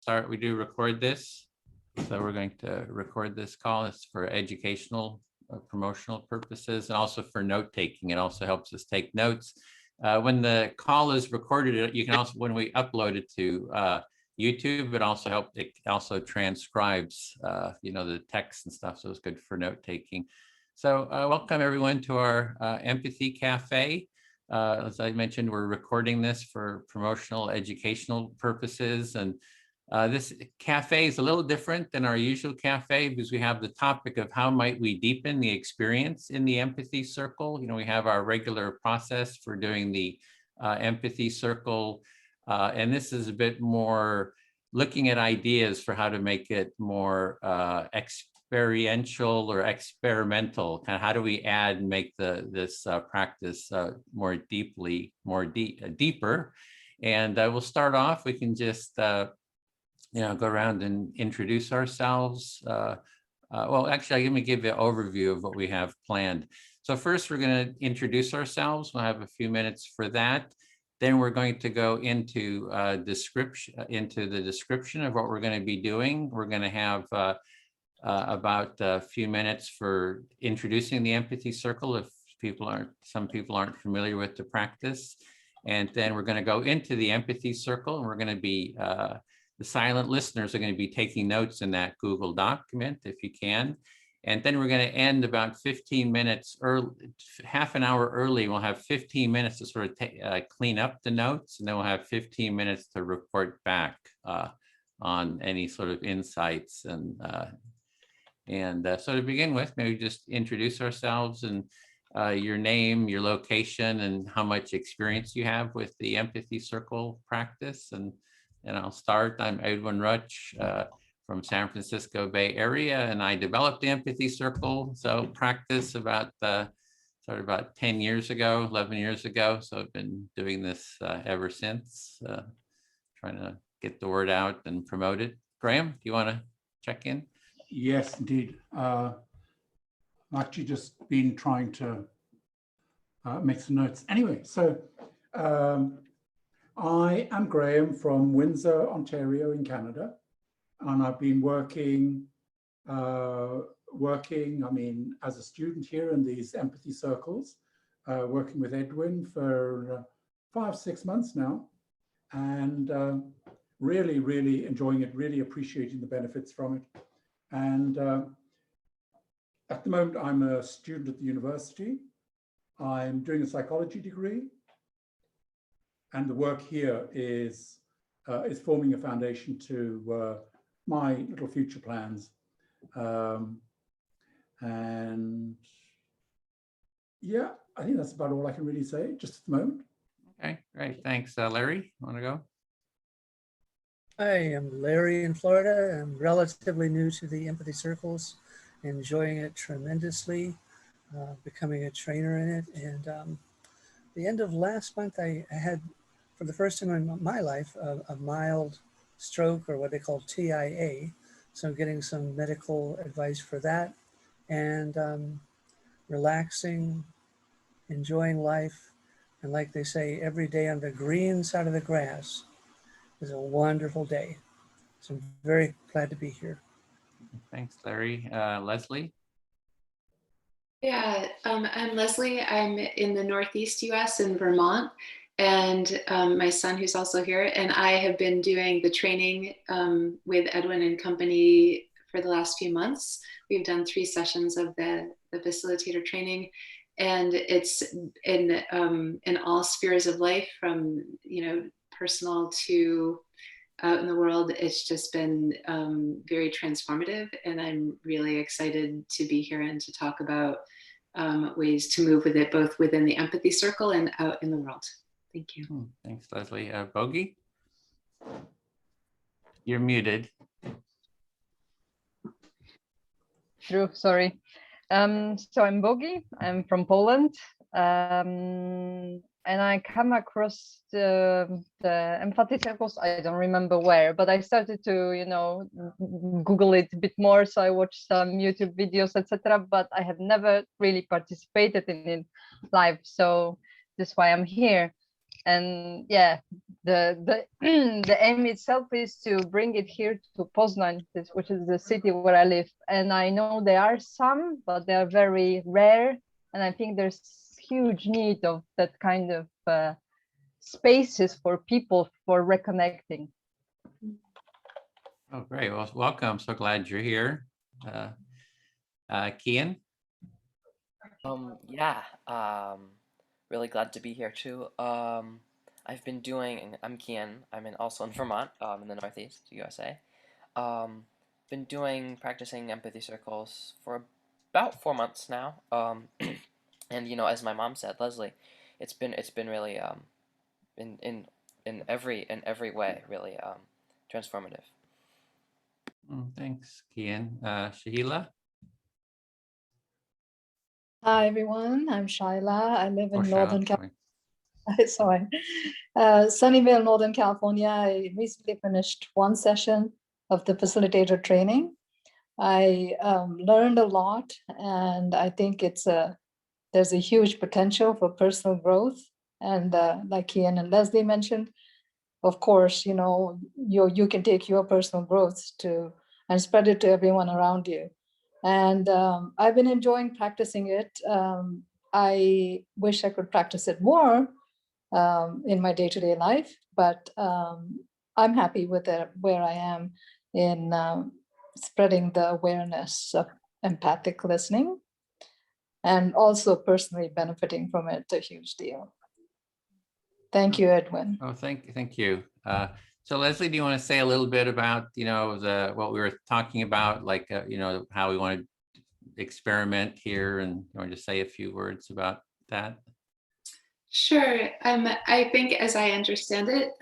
start, we do record this. So we're going to record this call. It's for educational, promotional purposes, and also for note taking. It also helps us take notes. When the call is recorded, you can also, when we upload it to YouTube, it also transcribes, the text and stuff. So it's good for note taking. So welcome everyone to our Empathy Cafe. As I mentioned, we're recording this for promotional educational purposes. And this cafe is a little different than our usual cafe because we have the topic of how might we deepen the experience in the empathy circle. We have our regular process for doing the empathy circle. And this is a bit more looking at ideas for how to make it more experiential or experimental. Kind of how do we add and make this practice more deeper. And we'll start off. We can just go around and introduce ourselves. Well, actually, let me give you an overview of what we have planned. So first, we're going to introduce ourselves. We'll have a few minutes for that. Then we're going to go into the description of what we're going to be doing. We're going to have about a few minutes for introducing the empathy circle if some people aren't familiar with the practice. And then we're going to go into the empathy circle, and we're going to be the silent listeners are going to be taking notes in that Google document if you can. And then we're going to end about 15 minutes early, half an hour early. We'll have 15 minutes to sort of clean up the notes, and then we'll have 15 minutes to report back on any sort of insights. And so to begin with, maybe just introduce ourselves and your name, your location, and how much experience you have with the empathy circle practice. And I'll start. I'm Edwin Rutsch from San Francisco Bay Area, and I developed the empathy circle. So practice about 10 years ago, 11 years ago. So I've been doing this ever since, trying to get the word out and promote it. Graham, do you want to check in? Yes, indeed. I've actually just been trying to make some notes. Anyway, so I am Graham from Windsor, Ontario in Canada, and I've been working, as a student here in these empathy circles, working with Edwin for 5-6 months now, and really, really enjoying it, really appreciating the benefits from it. And at the moment, I'm a student at the university. I'm doing a psychology degree. And the work here is forming a foundation to my little future plans. And yeah, I think that's about all I can really say just at the moment. Okay, great. Thanks. Larry, want to go? Hi, I'm Larry in Florida. I'm relatively new to the empathy circles, enjoying it tremendously, becoming a trainer in it. And the end of last month, I had, for the first time in my life, a mild stroke, or what they call TIA. So I'm getting some medical advice for that, and relaxing, enjoying life. And like they say, every day on the green side of the grass is a wonderful day. So I'm very glad to be here. Thanks, Larry. Leslie? Yeah, I'm Leslie. I'm in the Northeast US in Vermont, and my son, who's also here, and I have been doing the training with Edwin and company for the last few months. We've done 3 sessions of the facilitator training, and it's in all spheres of life, from personal to out in the world. It's just been very transformative, and I'm really excited to be here and to talk about ways to move with it, both within the empathy circle and out in the world. Thank you. Thanks, Leslie. Bogey? You're muted. Drew, sorry. So I'm Bogi. I'm from Poland. And I come across the empathy circles. I don't remember where, but I started to, Google it a bit more. So I watched some YouTube videos, etc. But I have never really participated in it live. So that's why I'm here. And yeah, the the aim itself is to bring it here to Poznan, which is the city where I live. And I know there are some, but they are very rare. And I think there's huge need of that kind of spaces for people for reconnecting. Oh, great. Well, welcome. So glad you're here. Kian? Yeah, really glad to be here too. I've been doing, I'm Kian, also in Vermont, in the Northeast, USA. Been practicing empathy circles for about 4 months now. And as my mom said, Leslie, it's been really, in every way, really, transformative. Thanks, Kian. Shahila? Hi, everyone. I'm Shaila. I live in Shaila, Northern California. Sorry. Sunnyvale, Northern California. I recently finished one session of the facilitator training. I learned a lot, and I think there's a huge potential for personal growth. And like Ian and Leslie mentioned, of course, you can take your personal growth and spread it to everyone around you. And I've been enjoying practicing it. I wish I could practice it more in my day-to-day life, but I'm happy with where I am in spreading the awareness of empathic listening, and also personally benefiting from it a huge deal. Thank you, Edwin. Oh, thank you. So Leslie, do you want to say a little bit about, what we were talking about, like, how we want to experiment here, and you want to say a few words about that? Sure. I think, as I understand it,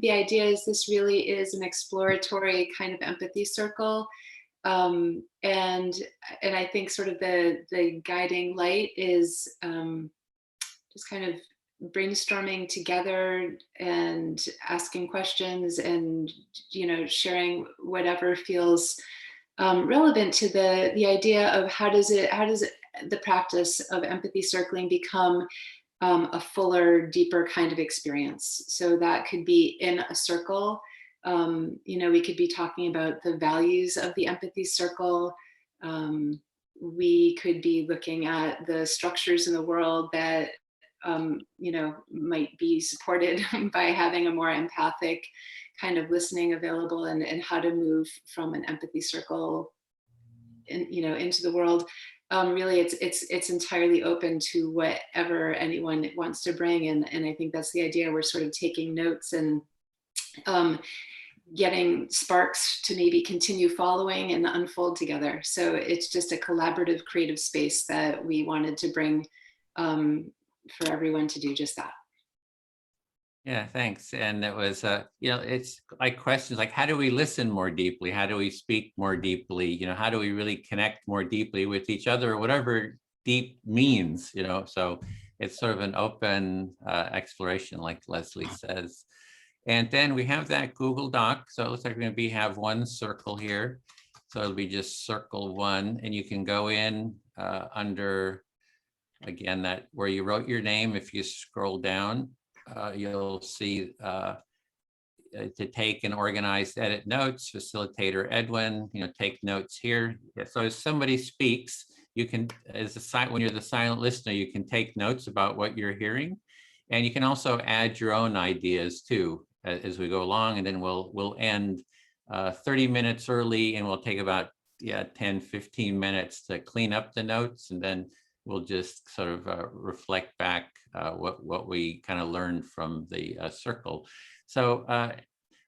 the idea is this really is an exploratory kind of empathy circle. And I think sort of the guiding light is just kind of brainstorming together and asking questions and sharing whatever feels relevant to the idea of how does the practice of empathy circling become a fuller, deeper kind of experience. So that could be in a circle. We could be talking about the values of the empathy circle. We could be looking at the structures in the world that might be supported by having a more empathic kind of listening available, and how to move from an empathy circle into the world. Really, it's entirely open to whatever anyone wants to bring, and I think that's the idea. We're sort of taking notes and getting sparks to maybe continue following and unfold together. So it's just a collaborative, creative space that we wanted to bring for everyone to do just that. Yeah, thanks. And it was, it's like questions like, how do we listen more deeply? How do we speak more deeply? How do we really connect more deeply with each other, or whatever deep means, so it's sort of an open exploration, like Leslie says. And then we have that Google Doc. So it looks like we're going to have one circle here. So it'll be just circle one, and you can go in under, again, that where you wrote your name. If you scroll down, you'll see to take and organize, edit notes, facilitator Edwin, take notes here. So as somebody speaks, you can, when you're the silent listener, you can take notes about what you're hearing. And you can also add your own ideas too, as we go along. And then we'll end 30 minutes early, and we'll take about 10, 15 minutes to clean up the notes. And then we'll just sort of reflect back what we kind of learned from the circle. So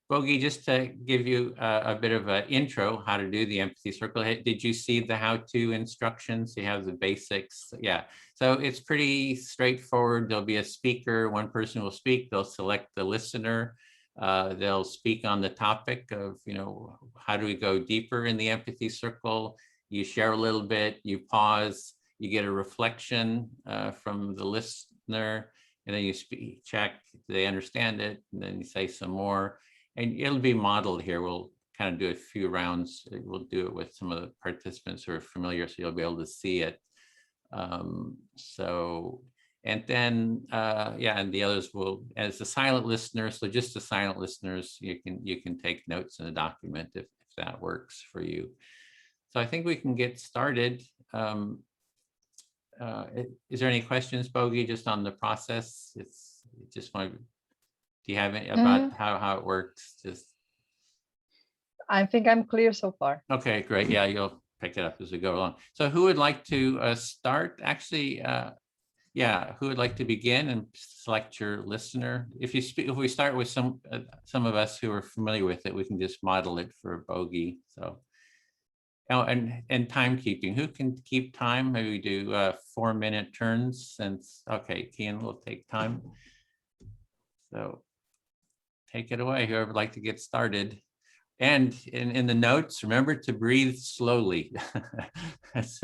Bogi, just to give you a bit of an intro how to do the empathy circle, did you see the how-to instructions? You have the basics. Yeah, so it's pretty straightforward. There'll be a speaker, one person will speak, they'll select the listener, they'll speak on the topic of, how do we go deeper in the empathy circle? You share a little bit, you pause, you get a reflection from the listener, and then you check, do they understand it? And then you say some more, and it'll be modeled here. We'll kind of do a few rounds. We'll do it with some of the participants who are familiar, so you'll be able to see it. And then, yeah, and the others will, as the silent listener, so just the silent listeners, you can take notes in a document if that works for you. So I think we can get started. Is there any questions, Bogey, just on the process? It's just my, do you have any about how it works? Just. I think I'm clear so far. Okay, great. Yeah, you'll pick it up as we go along. So who would like to start? Actually, yeah, who would like to begin and select your listener? If you speak, if we start with some of us who are familiar with it, we can just model it for Bogey. So, oh, and timekeeping. Who can keep time? Maybe we do 4-minute turns. Since okay, Kian will take time. So, take it away. Whoever would like to get started. And in the notes, remember to breathe slowly. That's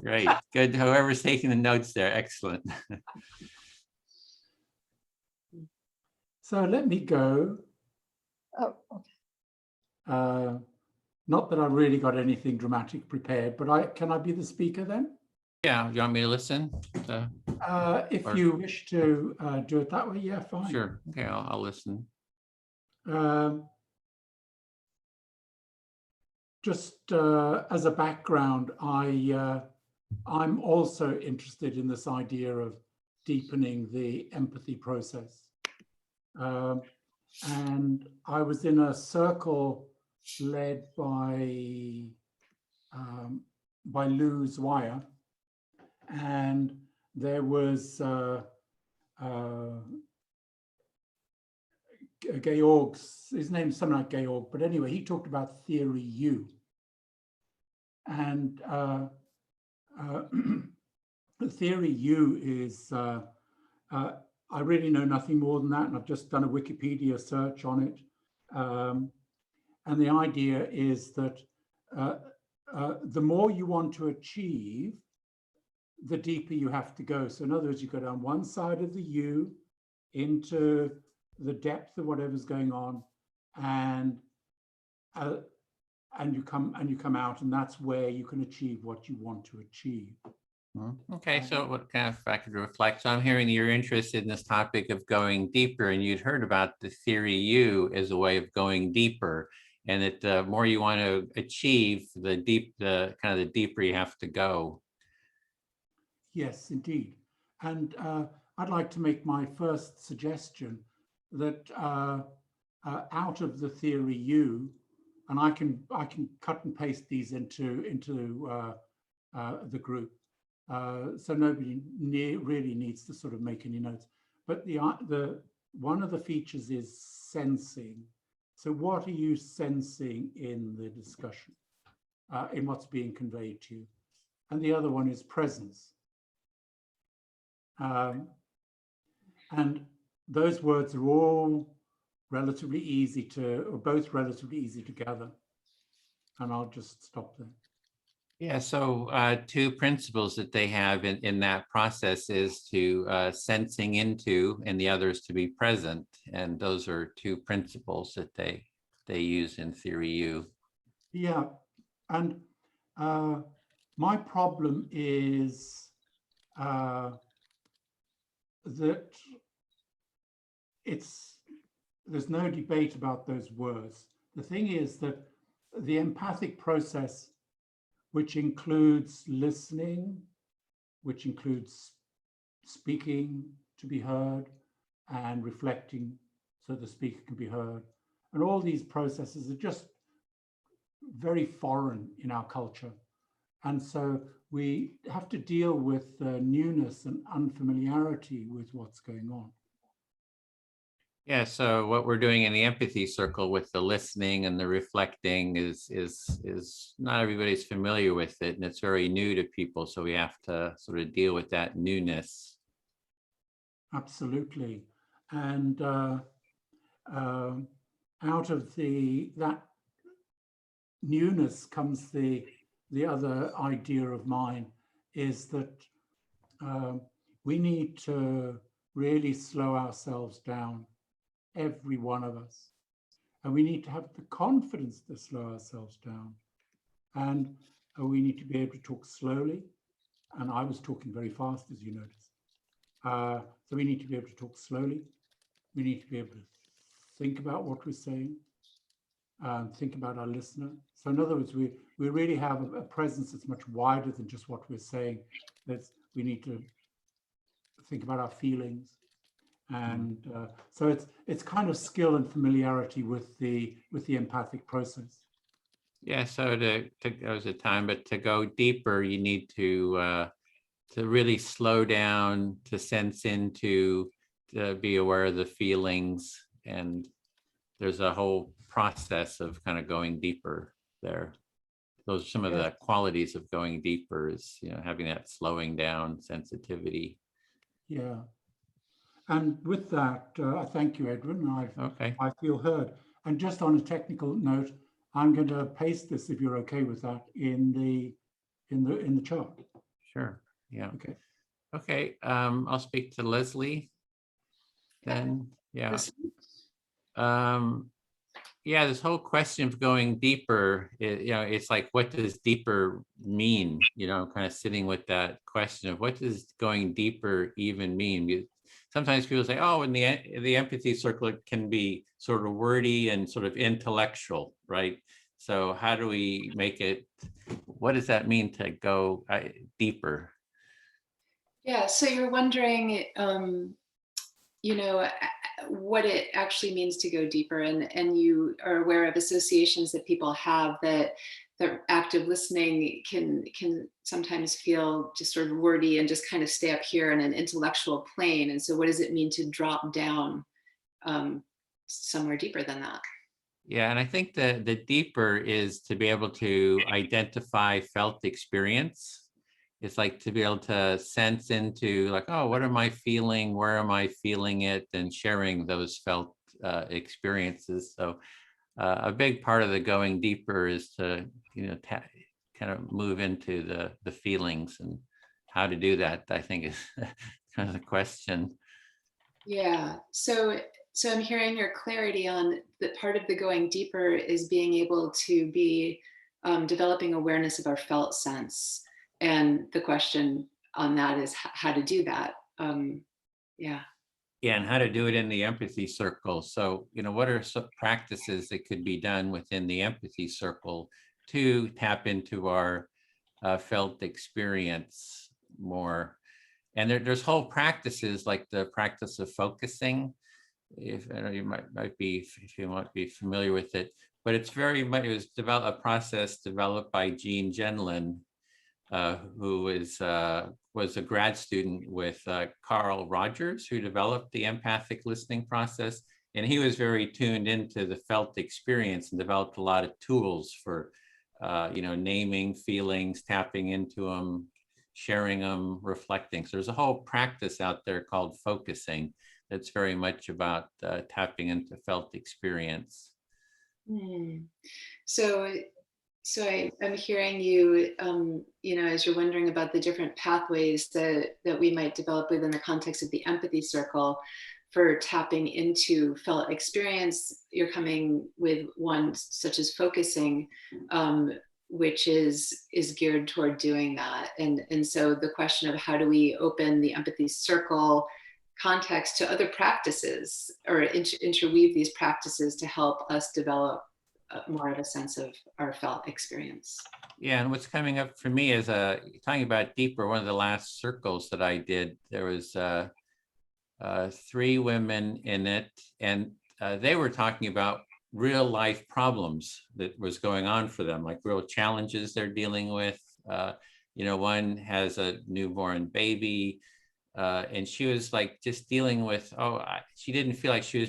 great. Good. Whoever's taking the notes there, excellent. So let me go. Oh, okay. Not that I've really got anything dramatic prepared, but can I be the speaker then? Yeah, you want me to listen? If or- you wish to do it that way, yeah, fine. Sure. Okay, I'll listen. Just as a background, I'm also interested in this idea of deepening the empathy process. And I was in a circle led by Lou Zweier, and there was Georg's, his name's something like Georg, but anyway, he talked about theory U. And the theory U is, I really know nothing more than that, and I've just done a Wikipedia search on it. And the idea is that the more you want to achieve, the deeper you have to go. So in other words, you go down one side of the U into the depth of whatever's going on, and you come out, and that's where you can achieve what you want to achieve. Okay, so what kind of, if I could reflect, so I'm hearing you're interested in this topic of going deeper, and you'd heard about the theory U as a way of going deeper, and that the more you want to achieve, the kind of the deeper you have to go. Yes, indeed. And I'd like to make my first suggestion that out of the theory U, and I can cut and paste these into the group. So nobody really needs to sort of make any notes. But one of the features is sensing. So what are you sensing in the discussion, in what's being conveyed to you? And the other one is presence. And those words are all relatively easy or both relatively easy to gather. And I'll just stop there. Yeah, so 2 principles that they have in that process is to sensing into, and the other is to be present. And those are 2 principles that they use in theory U. Yeah, and my problem is that there's no debate about those words. The thing is that the empathic process, which includes listening, which includes speaking to be heard, and reflecting so the speaker can be heard. And all these processes are just very foreign in our culture. And so we have to deal with the newness and unfamiliarity with what's going on. Yeah, so what we're doing in the empathy circle with the listening and the reflecting is not everybody's familiar with it, and it's very new to people. So we have to sort of deal with that newness. Absolutely. And out of that newness comes the other idea of mine, is that we need to really slow ourselves down, every one of us. And we need to have the confidence to slow ourselves down. And we need to be able to talk slowly. And I was talking very fast, as you noticed. So we need to be able to talk slowly. We need to be able to think about what we're saying, think about our listener. So in other words, we really have a presence that's much wider than just what we're saying. We need to think about our feelings. And so it's kind of skill and familiarity with the empathic process. Yeah, so there was a time, but to go deeper, you need to really slow down, to sense into, to be aware of the feelings. And there's a whole process of kind of going deeper there. Those are some of the qualities of going deeper, is, you know, having that slowing down sensitivity. Yeah. And with that, I thank you, Edwin. I feel heard. And just on a technical note, I'm going to paste this, if you're okay with that, in the chart. Sure. Yeah. Okay. Okay. I'll speak to Leslie then. Yeah. Yeah, this whole question of going deeper, you know, it's like, what does deeper mean? You know, kind of sitting with that question of what does going deeper even mean? Sometimes people say, oh, in the empathy circle, it can be sort of wordy and sort of intellectual, right? So how do we make it, what does that mean to go deeper? Yeah, so you're wondering, you know, what it actually means to go deeper, and you are aware of associations that people have that active listening can sometimes feel just sort of wordy and just kind of stay up here in an intellectual plane. And so what does it mean to drop down somewhere deeper than that? Yeah, and I think the deeper is to be able to identify felt experience. It's like to be able to sense into, like, oh, what am I feeling? Where am I feeling it? And sharing those felt experiences. So a big part of the going deeper is to, you know, kind of move into the feelings, and how to do that, I think, is kind of the question. Yeah, so I'm hearing your clarity on that part of the going deeper is being able to be developing awareness of our felt sense. And the question on that is how to do that. Yeah. Yeah, and how to do it in the empathy circle. So, you know, what are some practices that could be done within the empathy circle to tap into our felt experience more? And there's whole practices, like the practice of focusing. If I know you might be, if you might be familiar with it, but it's very much, it was a process developed by Jean Genlin, who was a grad student with Carl Rogers, who developed the empathic listening process. And he was very tuned into the felt experience and developed a lot of tools for, you know, naming feelings, tapping into them, sharing them, reflecting. So there's a whole practice out there called focusing that's very much about tapping into felt experience. So I'm hearing you, you know, as you're wondering about the different pathways that we might develop within the context of the empathy circle for tapping into felt experience, you're coming with one such as focusing, which is geared toward doing that. And so the question of how do we open the empathy circle context to other practices, or interweave these practices to help us develop more of a sense of our felt experience. Yeah, and what's coming up for me is talking about deeper. One of the last circles that I did, there was 3 women in it, and they were talking about real life problems that was going on for them, like real challenges they're dealing with. You know, one has a newborn baby, and she was like just dealing with, she didn't feel like she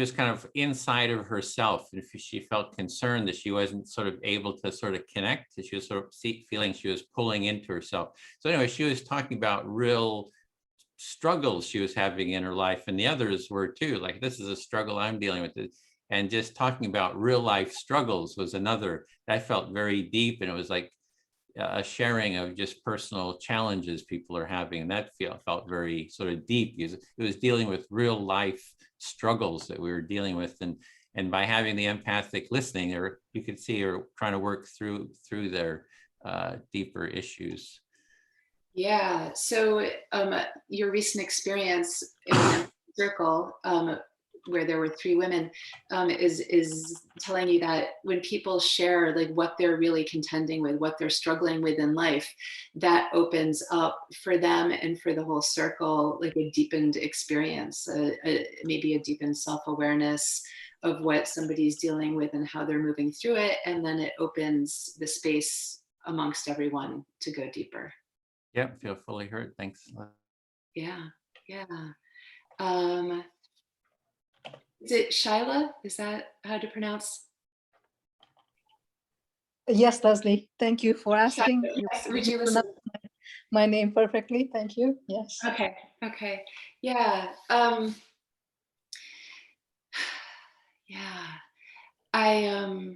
was kind of inside of herself. And if she felt concerned that she wasn't sort of able to sort of connect, she was sort of feeling she was pulling into herself. So anyway, she was talking about real struggles she was having in her life, and the others were too, like, this is a struggle I'm dealing with. And just talking about real life struggles was another that I felt very deep. And it was like a sharing of just personal challenges people are having, and that felt very sort of deep, because it was dealing with real life struggles that we were dealing with. And by having the empathic listening, you could see her trying to work through their deeper issues. Yeah. So your recent experience in the circle, where there were 3 women, is telling you that when people share like what they're really contending with, what they're struggling with in life, that opens up for them and for the whole circle like a deepened experience, maybe a deepened self-awareness of what somebody's dealing with and how they're moving through it, and then it opens the space amongst everyone to go deeper. Yep, feel fully heard. Thanks. Yeah, yeah. Um, is it Shyla? Is that how to pronounce? Yes, Leslie, thank you for asking. Shyla, You yes, would you listen? pronounced my name perfectly. Thank you. Yes. Okay, okay. Yeah. Yeah. I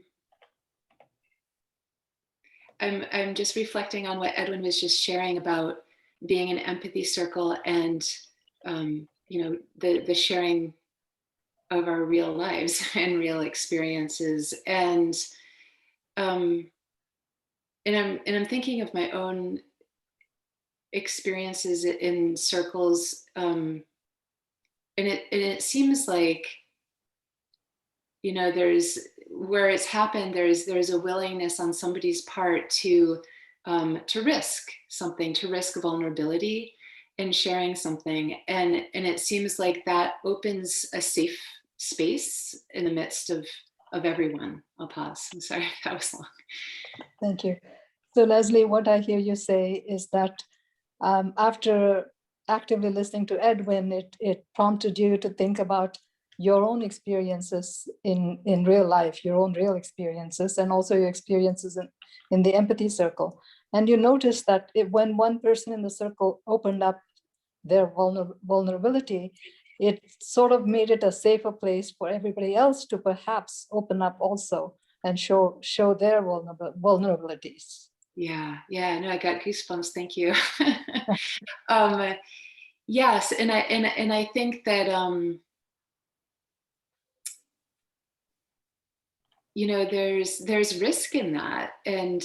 I'm just reflecting on what Edwin was just sharing about being an empathy circle and you know, the sharing of our real lives and real experiences. Um I'm thinking of my own experiences in circles, and it seems like, you know, there's where it's happened, there's a willingness on somebody's part to risk something, to risk vulnerability in sharing something, and it seems like that opens a safe space in the midst of everyone. I'll pause. I'm sorry if that was long. Thank you. So Leslie, what I hear you say is that after actively listening to Edwin, it prompted you to think about your own experiences in real life, your own real experiences, and also your experiences in the empathy circle. And you noticed that when one person in the circle opened up their vulnerability, it sort of made it a safer place for everybody else to perhaps open up also and show their vulnerabilities. Yeah, yeah, no, I got goosebumps. Thank you. Yes, and I think that you know, there's risk in that, and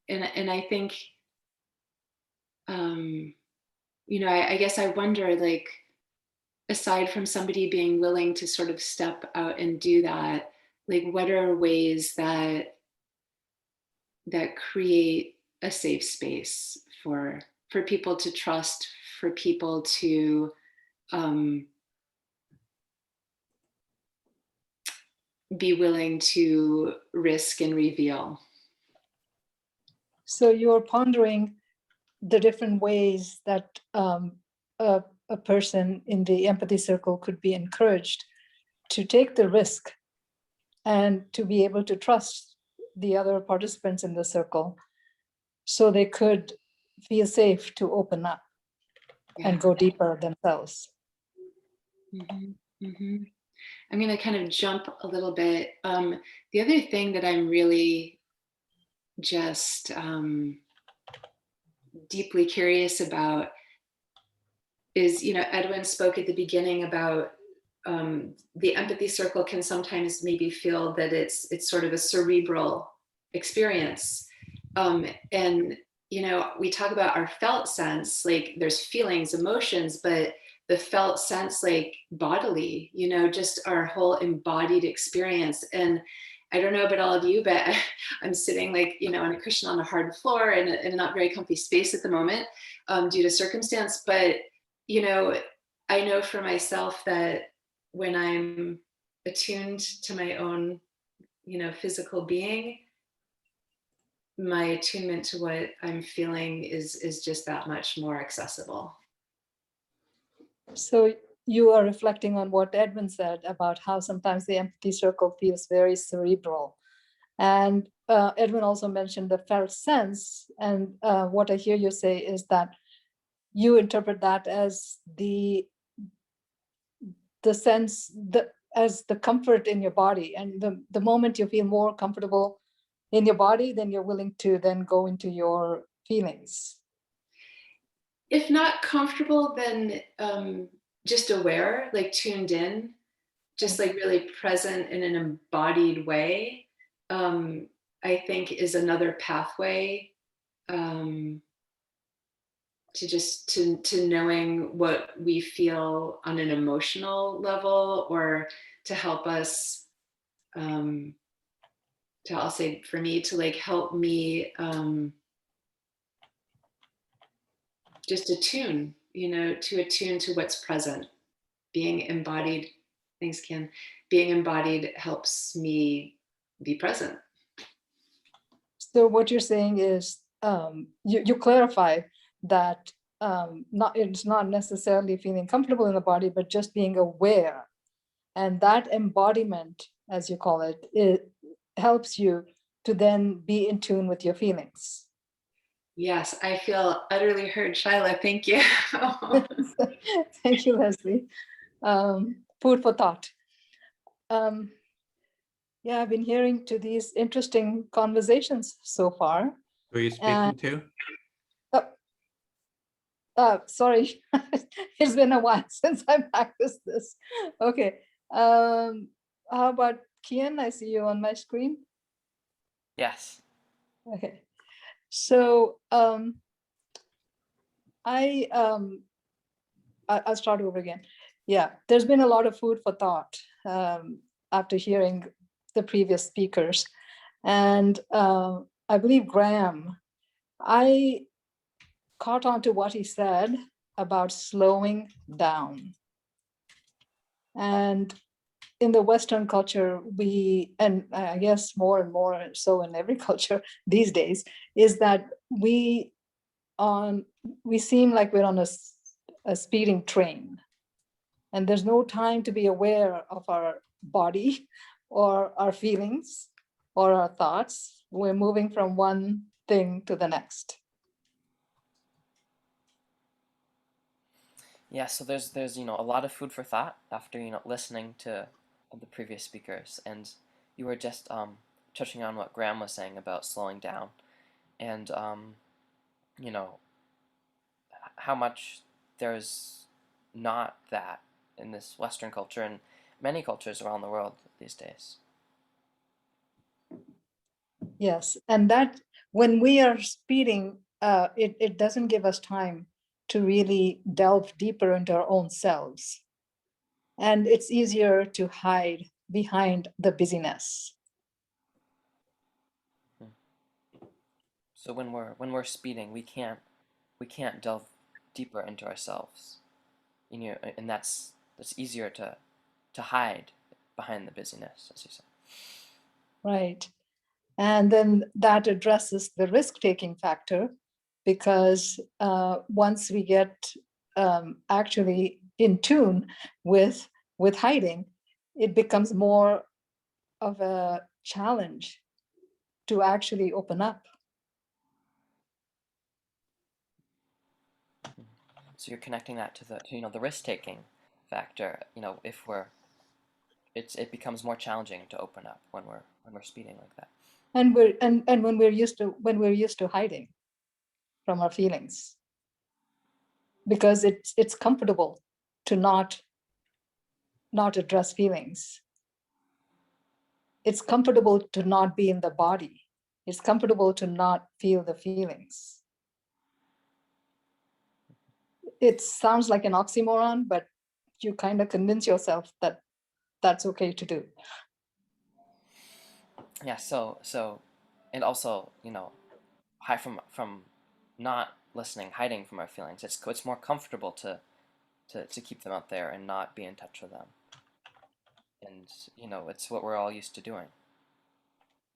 I think you know, I guess I wonder, like, aside from somebody being willing to sort of step out and do that, like, what are ways that create a safe space for people to trust, for people to be willing to risk and reveal. So you're pondering the different ways that a person in the empathy circle could be encouraged to take the risk and to be able to trust the other participants in the circle so they could feel safe to open up and go deeper themselves. Mm-hmm. Mm-hmm. I'm going to kind of jump a little bit. The other thing that I'm really just deeply curious about is, you know, Edwin spoke at the beginning about the empathy circle can sometimes maybe feel that it's sort of a cerebral experience. And, you know, we talk about our felt sense, like there's feelings, emotions, but the felt sense, like bodily, you know, just our whole embodied experience. And I don't know about all of you, but I'm sitting, like, you know, on a cushion on a hard floor in a not very comfy space at the moment due to circumstance. But, you know, I know for myself that when I'm attuned to my own, you know, physical being, my attunement to what I'm feeling is just that much more accessible. So you are reflecting on what Edwin said about how sometimes the empathy circle feels very cerebral. And Edwin also mentioned the felt sense. And what I hear you say is that you interpret that as the sense, as the comfort in your body. And the moment you feel more comfortable in your body, then you're willing to then go into your feelings. If not comfortable, then just aware, like tuned in, just like really present in an embodied way, I think is another pathway to knowing what we feel on an emotional level, or to help us, I'll say for me, to like help me just attune, to attune to what's present. Being embodied, thanks Ken, being embodied helps me be present. So what you're saying is, you clarify that it's not necessarily feeling comfortable in the body, but just being aware. And that embodiment, as you call it, it helps you to then be in tune with your feelings. Yes, I feel utterly heard, Shyla. Thank you. Thank you, Leslie. Food for thought. Yeah, I've been hearing to these interesting conversations so far. Who are you speaking to? Sorry, it's been a while since I practiced this. Okay. How about Kian? I see you on my screen. Yes. Okay. So I'll start over again. Yeah, there's been a lot of food for thought after hearing the previous speakers. And I believe Graham, I caught on to what he said about slowing down. And in the Western culture, and I guess more and more so in every culture these days, is that we seem like we're on a speeding train. And there's no time to be aware of our body or our feelings or our thoughts. We're moving from one thing to the next. Yeah, so there's a lot of food for thought after listening to the previous speakers, and you were just touching on what Graham was saying about slowing down, and how much there's not that in this Western culture and many cultures around the world these days. Yes, and that when we are speeding, it doesn't give us time to really delve deeper into our own selves. And it's easier to hide behind the busyness. So when we're speeding, we can't delve deeper into ourselves. And that's easier to hide behind the busyness, as you said. Right. And then that addresses the risk-taking factor, because once we get actually in tune with hiding, it becomes more of a challenge to actually open up. So you're connecting that to the risk-taking factor. If it becomes more challenging to open up when we're speeding like that. And when we're used to hiding from our feelings, because it's comfortable to not address feelings. It's comfortable to not be in the body. It's comfortable to not feel the feelings. It sounds like an oxymoron, but you kind of convince yourself that that's okay to do. Yeah. So and also hide from not listening, hiding from our feelings. It's more comfortable to keep them out there and not be in touch with them. And it's what we're all used to doing,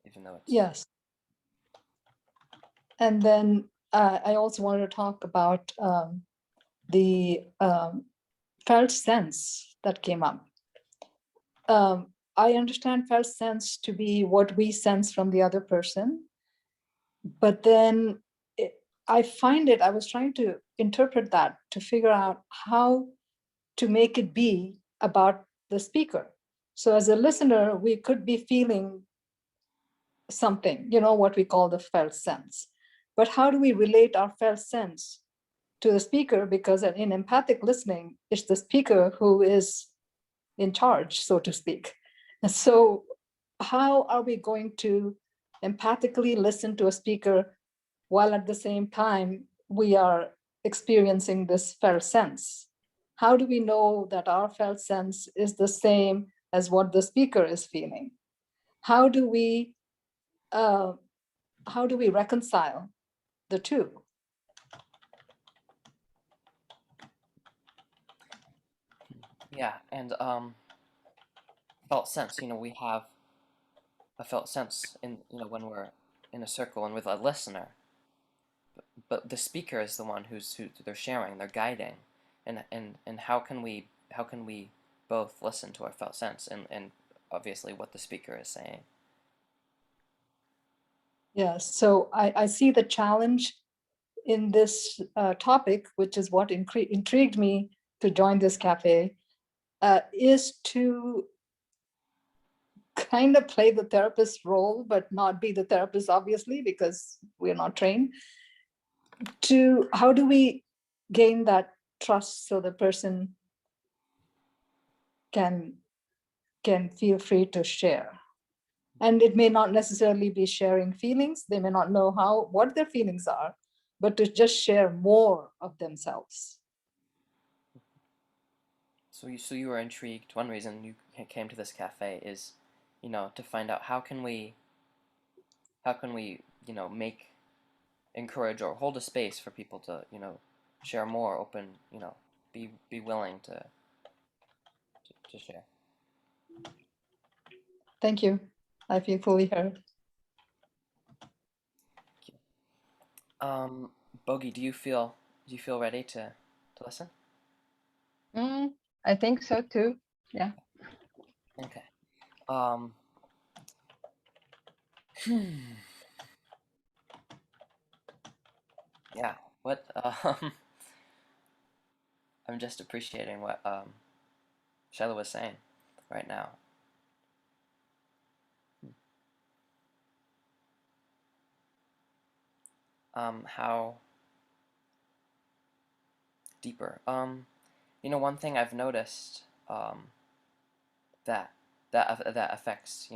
even though it's Yes. And then I also wanted to talk about the felt sense that came up. I understand felt sense to be what we sense from the other person, but then I was trying to interpret that to figure out how to make it be about the speaker. So as a listener, we could be feeling something, what we call the felt sense. But how do we relate our felt sense to the speaker? Because in empathic listening, it's the speaker who is in charge, so to speak. And so how are we going to empathically listen to a speaker while at the same time we are experiencing this felt sense? How do we know that our felt sense is the same as what the speaker is feeling? How do we reconcile the two? Yeah, and felt sense. We have a felt sense in when we're in a circle and with a listener, but the speaker is the one who they're sharing, they're guiding, and how can we both listen to our felt sense and obviously what the speaker is saying. Yes, so I see the challenge in this topic, which is what intrigued me to join this cafe, is to kind of play the therapist role, but not be the therapist, obviously, because we're not trained. How do we gain that trust so the person can feel free to share? And it may not necessarily be sharing feelings. They may not know what their feelings are, but to just share more of themselves. So you were intrigued. One reason you came to this cafe is, to find out how can we encourage or hold a space for people to, share more, open, be willing to share. Thank you. I feel fully heard. Bogi, do you feel ready to listen? I think so too. Yeah. Okay. Yeah. What? I'm just appreciating what Shaila was saying right now. How deeper. One thing I've noticed that affects,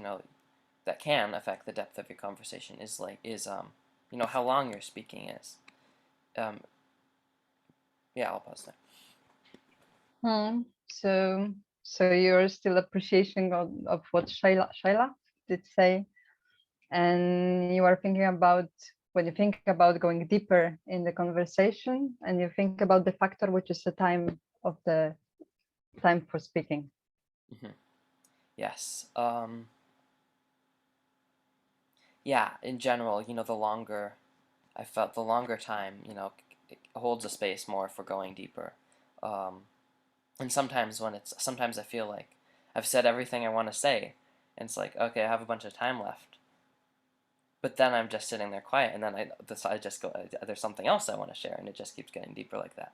that can affect the depth of your conversation is how long your speaking is. Yeah, I'll pause there. So you're still appreciating of what Shaila did say, and you are thinking about, when you think about going deeper in the conversation, and you think about the factor which is the time for speaking. Mm-hmm. Yes. Yeah, in general, the longer time, it holds a space more for going deeper. And sometimes I feel like I've said everything I want to say, and it's like, okay, I have a bunch of time left. But then I'm just sitting there quiet, and then I just go, there's something else I want to share, and it just keeps getting deeper like that.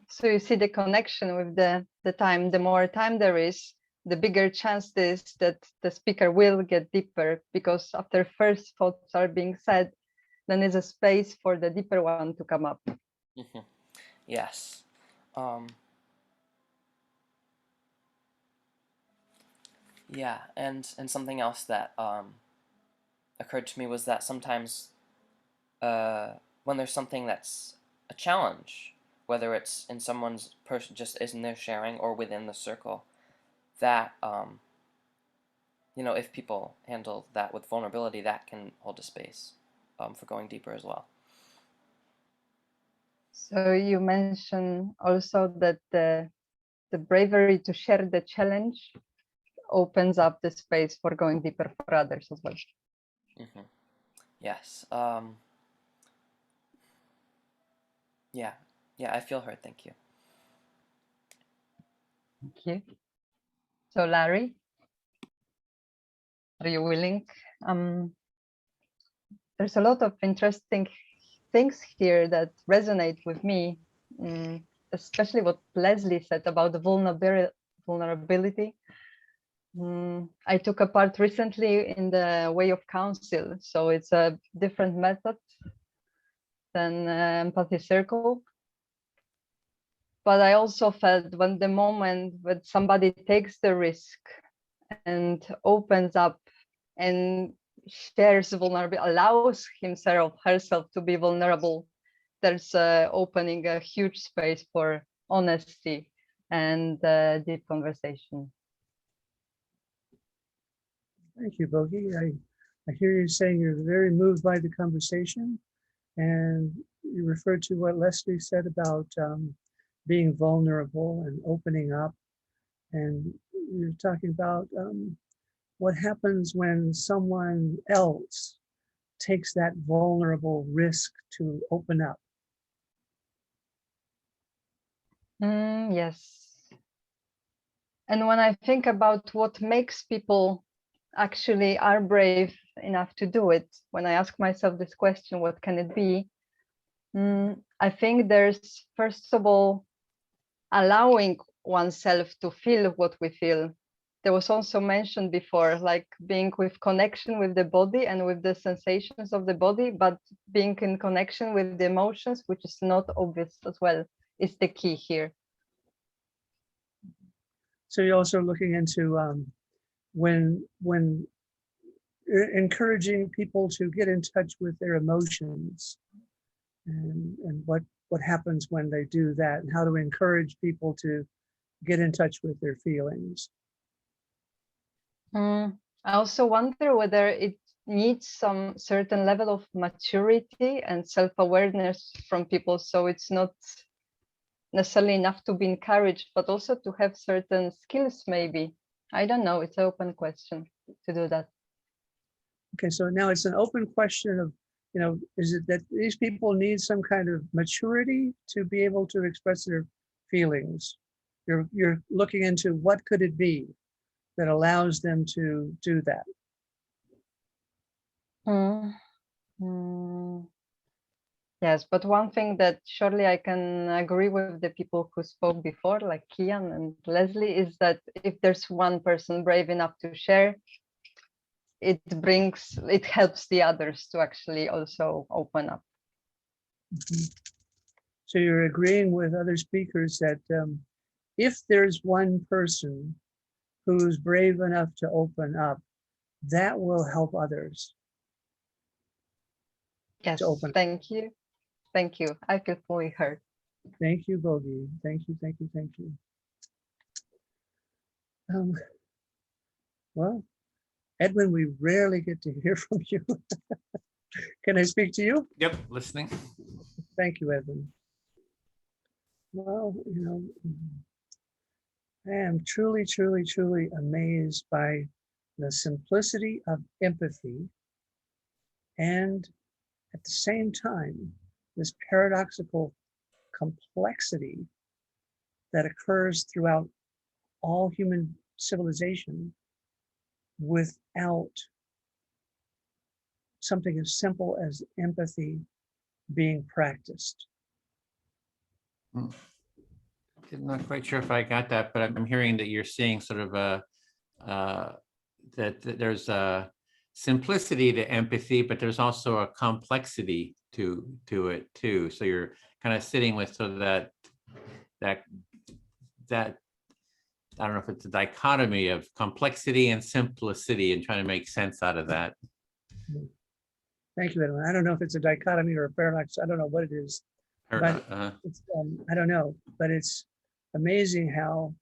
So you see the connection with the time. The more time there is, the bigger chance is that the speaker will get deeper, because after first thoughts are being said, then there's a space for the deeper one to come up. Mm-hmm. Yes. Yeah, and something else that occurred to me was that sometimes when there's something that's a challenge, whether it's in someone's person just isn't there sharing or within the circle, that if people handle that with vulnerability, that can hold a space for going deeper as well. So you mentioned also that the bravery to share the challenge opens up the space for going deeper for others as well. Mm-hmm. Yes. Yeah, I feel heard. Thank you. Thank you. So Larry, are you willing? There's a lot of interesting things here that resonate with me, especially what Leslie said about the vulnerability. I took a part recently in the Way of Counsel, so it's a different method than Empathy Circle. But I also felt when the moment when somebody takes the risk and opens up and shares vulnerability, allows himself, herself to be vulnerable there's opening a huge space for honesty and deep conversation. Thank you, Bogi. I hear you saying you're very moved by the conversation, and you referred to what Leslie said about being vulnerable and opening up. And you're talking about what happens when someone else takes that vulnerable risk to open up. Yes. And when I think about what makes people actually are brave enough to do it, when I ask myself this question, what can it be? I think there's, first of all, allowing oneself to feel what we feel. There was also mentioned before, like being with connection with the body and with the sensations of the body, but being in connection with the emotions, which is not obvious as well, is the key here. So you're also looking into when you're encouraging people to get in touch with their emotions, and what happens when they do that, and how to encourage people to get in touch with their feelings. I also wonder whether it needs some certain level of maturity and self-awareness from people. So it's not necessarily enough to be encouraged, but also to have certain skills, maybe. I don't know, it's an open question to do that. Okay, so now it's an open question of, is it that these people need some kind of maturity to be able to express their feelings? You're looking into what could it be that allows them to do that? Yes, but one thing that surely I can agree with the people who spoke before, like Kian and Leslie, is that if there's one person brave enough to share, it helps the others to actually also open up. So you're agreeing with other speakers that if there's one person who's brave enough to open up, that will help others. Yes, to open. Thank you. Thank you. I feel fully heard. Thank you, Bogi. Thank you, thank you, thank you. Well, Edwin, we rarely get to hear from you. Can I speak to you? Yep, listening. Thank you, Edwin. Well, I am truly, truly, truly amazed by the simplicity of empathy, and at the same time, this paradoxical complexity that occurs throughout all human civilization without something as simple as empathy being practiced. I'm not quite sure if I got that, but I'm hearing that you're seeing sort of that there's a simplicity to empathy, but there's also a complexity to it too. So you're kind of sitting with sort of that I don't know if it's a dichotomy of complexity and simplicity, and trying to make sense out of that. Thank you, Edwin. I don't know if it's a dichotomy or a paradox. I don't know what it is. But it's, I don't know, but it's amazing how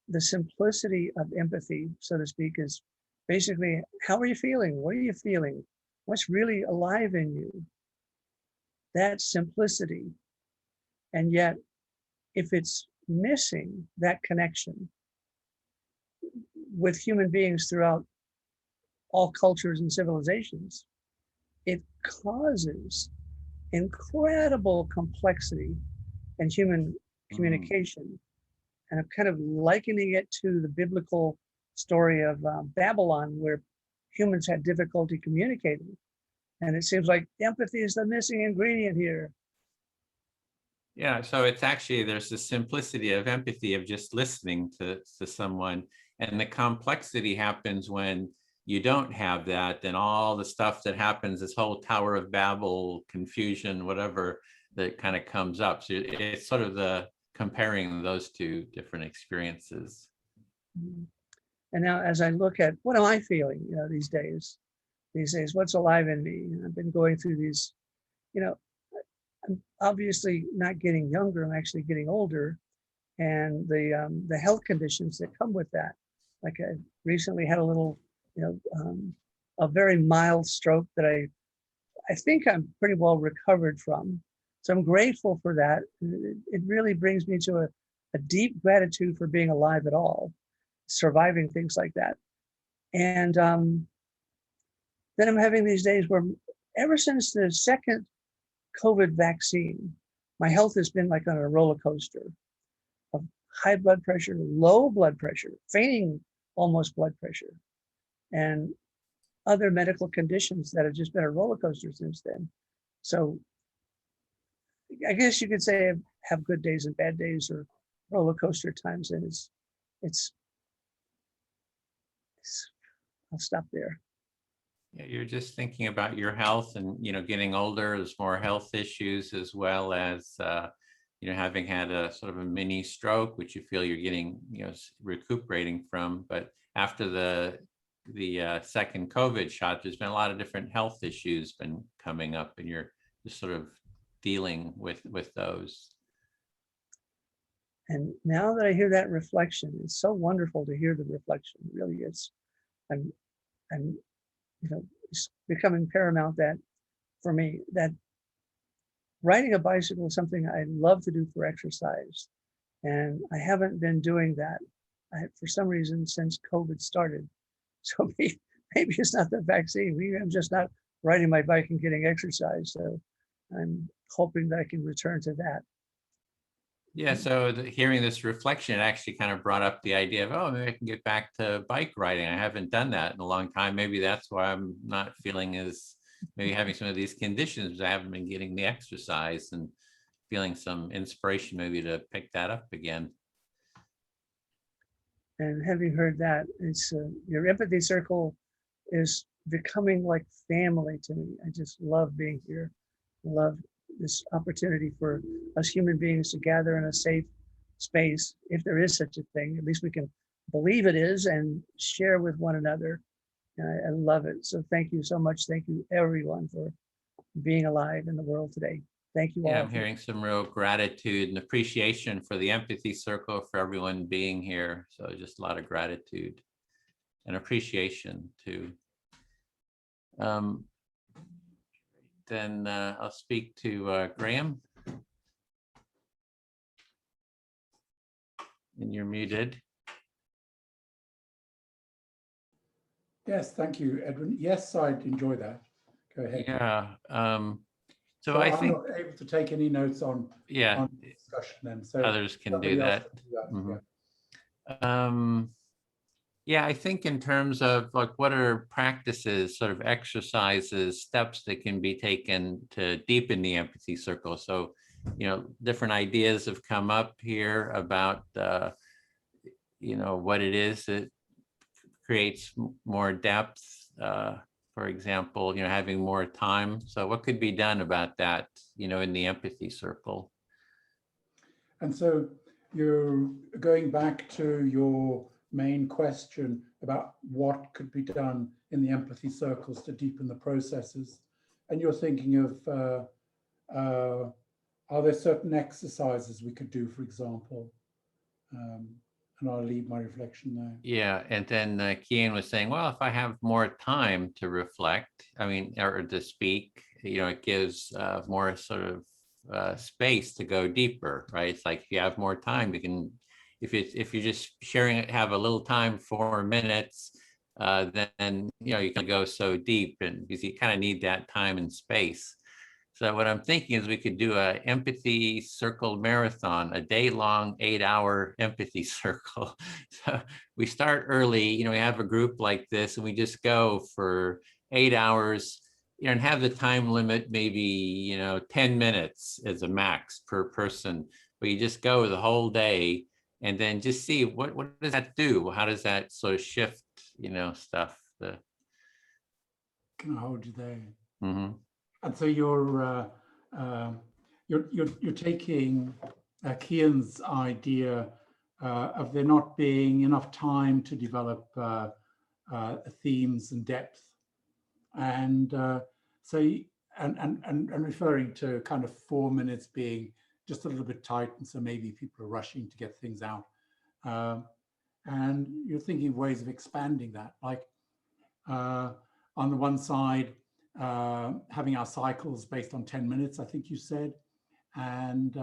the simplicity of empathy, so to speak, is basically, how are you feeling? What are you feeling? What's really alive in you? That simplicity. And yet, if it's missing that connection with human beings throughout all cultures and civilizations, it causes incredible complexity in human communication. And I'm kind of likening it to the biblical story of Babylon, where humans had difficulty communicating. And it seems like empathy is the missing ingredient here. Yeah, so it's actually, there's the simplicity of empathy of just listening to someone, and the complexity happens when you don't have that, and all the stuff that happens, this whole Tower of Babel, confusion, whatever, that kind of comes up. So it's sort of the comparing those two different experiences. And now as I look at, what am I feeling, these days, what's alive in me? And I've been going through these, I'm obviously not getting younger, I'm actually getting older. And the health conditions that come with that. Like I recently had a little, a very mild stroke that I think I'm pretty well recovered from. So I'm grateful for that. It really brings me to a deep gratitude for being alive at all, surviving things like that. And then I'm having these days where ever since the second COVID vaccine, my health has been like on a roller coaster of high blood pressure, low blood pressure, fainting almost blood pressure, and other medical conditions that have just been a roller coaster since then. So I guess you could say I have good days and bad days, or roller coaster times, and it's I'll stop there. Yeah, you're just thinking about your health and, getting older, there's more health issues, as well as, having had a sort of a mini stroke, which you feel you're getting, recuperating from. But after the second COVID shot, there's been a lot of different health issues been coming up, and you're just sort of dealing with those. And now that I hear that reflection, it's so wonderful to hear the reflection. It really is. I'm it's becoming paramount that for me, that riding a bicycle is something I love to do for exercise. And I haven't been doing that for some reason since COVID started. So maybe it's not the vaccine. Maybe I'm just not riding my bike and getting exercise. So I'm hoping that I can return to that. Yeah, so hearing this reflection actually kind of brought up the idea of, oh, maybe I can get back to bike riding. I haven't done that in a long time. Maybe that's why I'm not feeling maybe having some of these conditions. I haven't been getting the exercise and feeling some inspiration maybe to pick that up again. And having heard that, it's your empathy circle is becoming like family to me. I just love being here. I love this opportunity for us human beings to gather in a safe space, if there is such a thing. At least we can believe it is and share with one another. And I love it. So thank you so much. Thank you everyone for being alive in the world today. Thank you all. Yeah, I'm hearing some real gratitude and appreciation for the empathy circle, for everyone being here. So just a lot of gratitude and appreciation too. Then I'll speak to Graham. And you're muted. Yes, thank you, Edwin. Yes, I'd enjoy that. Go ahead. Yeah. So I I think I'm not able to take any notes on discussion then. So others can do that. Yeah. Yeah, I think in terms of like what are practices, sort of exercises, steps that can be taken to deepen the empathy circle. So, different ideas have come up here about, what it is that creates more depth. For example, having more time. So what could be done about that, in the empathy circle? And so you're going back to your main question about what could be done in the empathy circles to deepen the processes. And you're thinking of, are there certain exercises we could do, for example? And I'll leave my reflection there. Yeah, and then Kian was saying, well, if I have more time to reflect, or to speak, it gives more sort of space to go deeper, right? It's like if you have more time, you can, if you're just sharing it, have a little time, 4 minutes, then you can go so deep, and because you kind of need that time and space. So what I'm thinking is we could do an empathy circle marathon, a day-long 8-hour empathy circle. So we start early, we have a group like this, and we just go for 8 hours, and have the time limit maybe 10 minutes as a max per person. But you just go the whole day, and then just see what does that do? How does that sort of shift, stuff? Can I hold you there? Mm-hmm. And so you're taking Kian's idea of there not being enough time to develop themes and depth, and so and referring to kind of 4 minutes being just a little bit tight, and so maybe people are rushing to get things out. And you're thinking of ways of expanding that, like on the one side, having our cycles based on 10 minutes, I think you said, and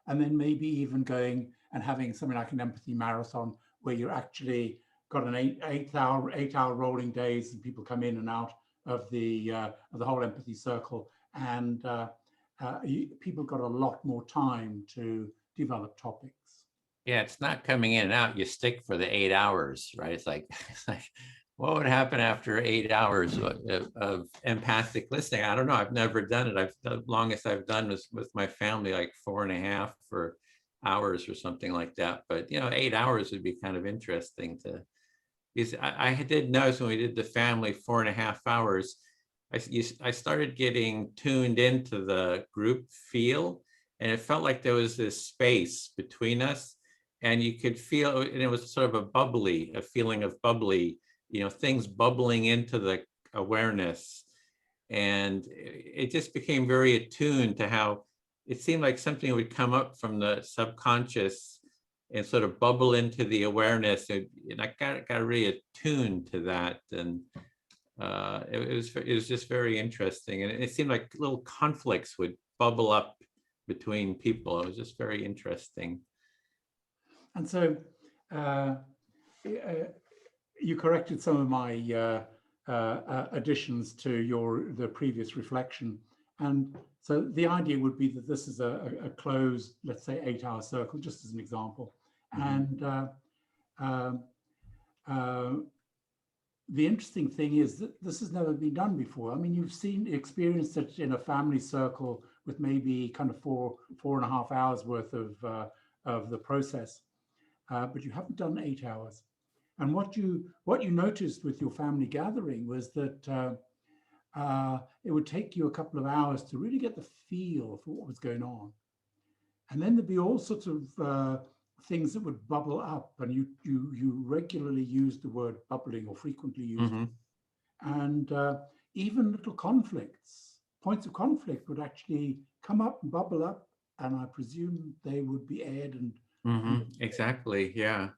then maybe even going and having something like an empathy marathon where you're actually got an eight hour rolling days, and people come in and out of the whole empathy circle, and people got a lot more time to develop topics. Yeah, it's not coming in and out. You stick for the 8 hours, right? It's like what would happen after 8 hours of empathic listening? I don't know. I've never done it. The longest I've done was with my family, like 4.5 hours or something like that. But 8 hours would be kind of interesting to. Because I did notice when we did the family 4.5 hours, I started getting tuned into the group feel, and it felt like there was this space between us, and you could feel, and it was sort of a feeling of bubbly, things bubbling into the awareness. And it just became very attuned to how it seemed like something would come up from the subconscious and sort of bubble into the awareness. And I got really attuned to that. And it was just very interesting. And it seemed like little conflicts would bubble up between people. It was just very interesting. And so you corrected some of my additions to the previous reflection. And so the idea would be that this is a closed, let's say 8-hour circle, just as an example. Mm-hmm. And the interesting thing is that this has never been done before. I mean, you've experienced it in a family circle with maybe kind of 4.5 hours worth of the process, but you haven't done 8 hours. And what you noticed with your family gathering was that it would take you a couple of hours to really get the feel for what was going on. And then there'd be all sorts of things that would bubble up, and you regularly use the word bubbling, or frequently used. Mm-hmm. And even little conflicts, points of conflict would actually come up and bubble up, and I presume they would be aired and exactly, yeah.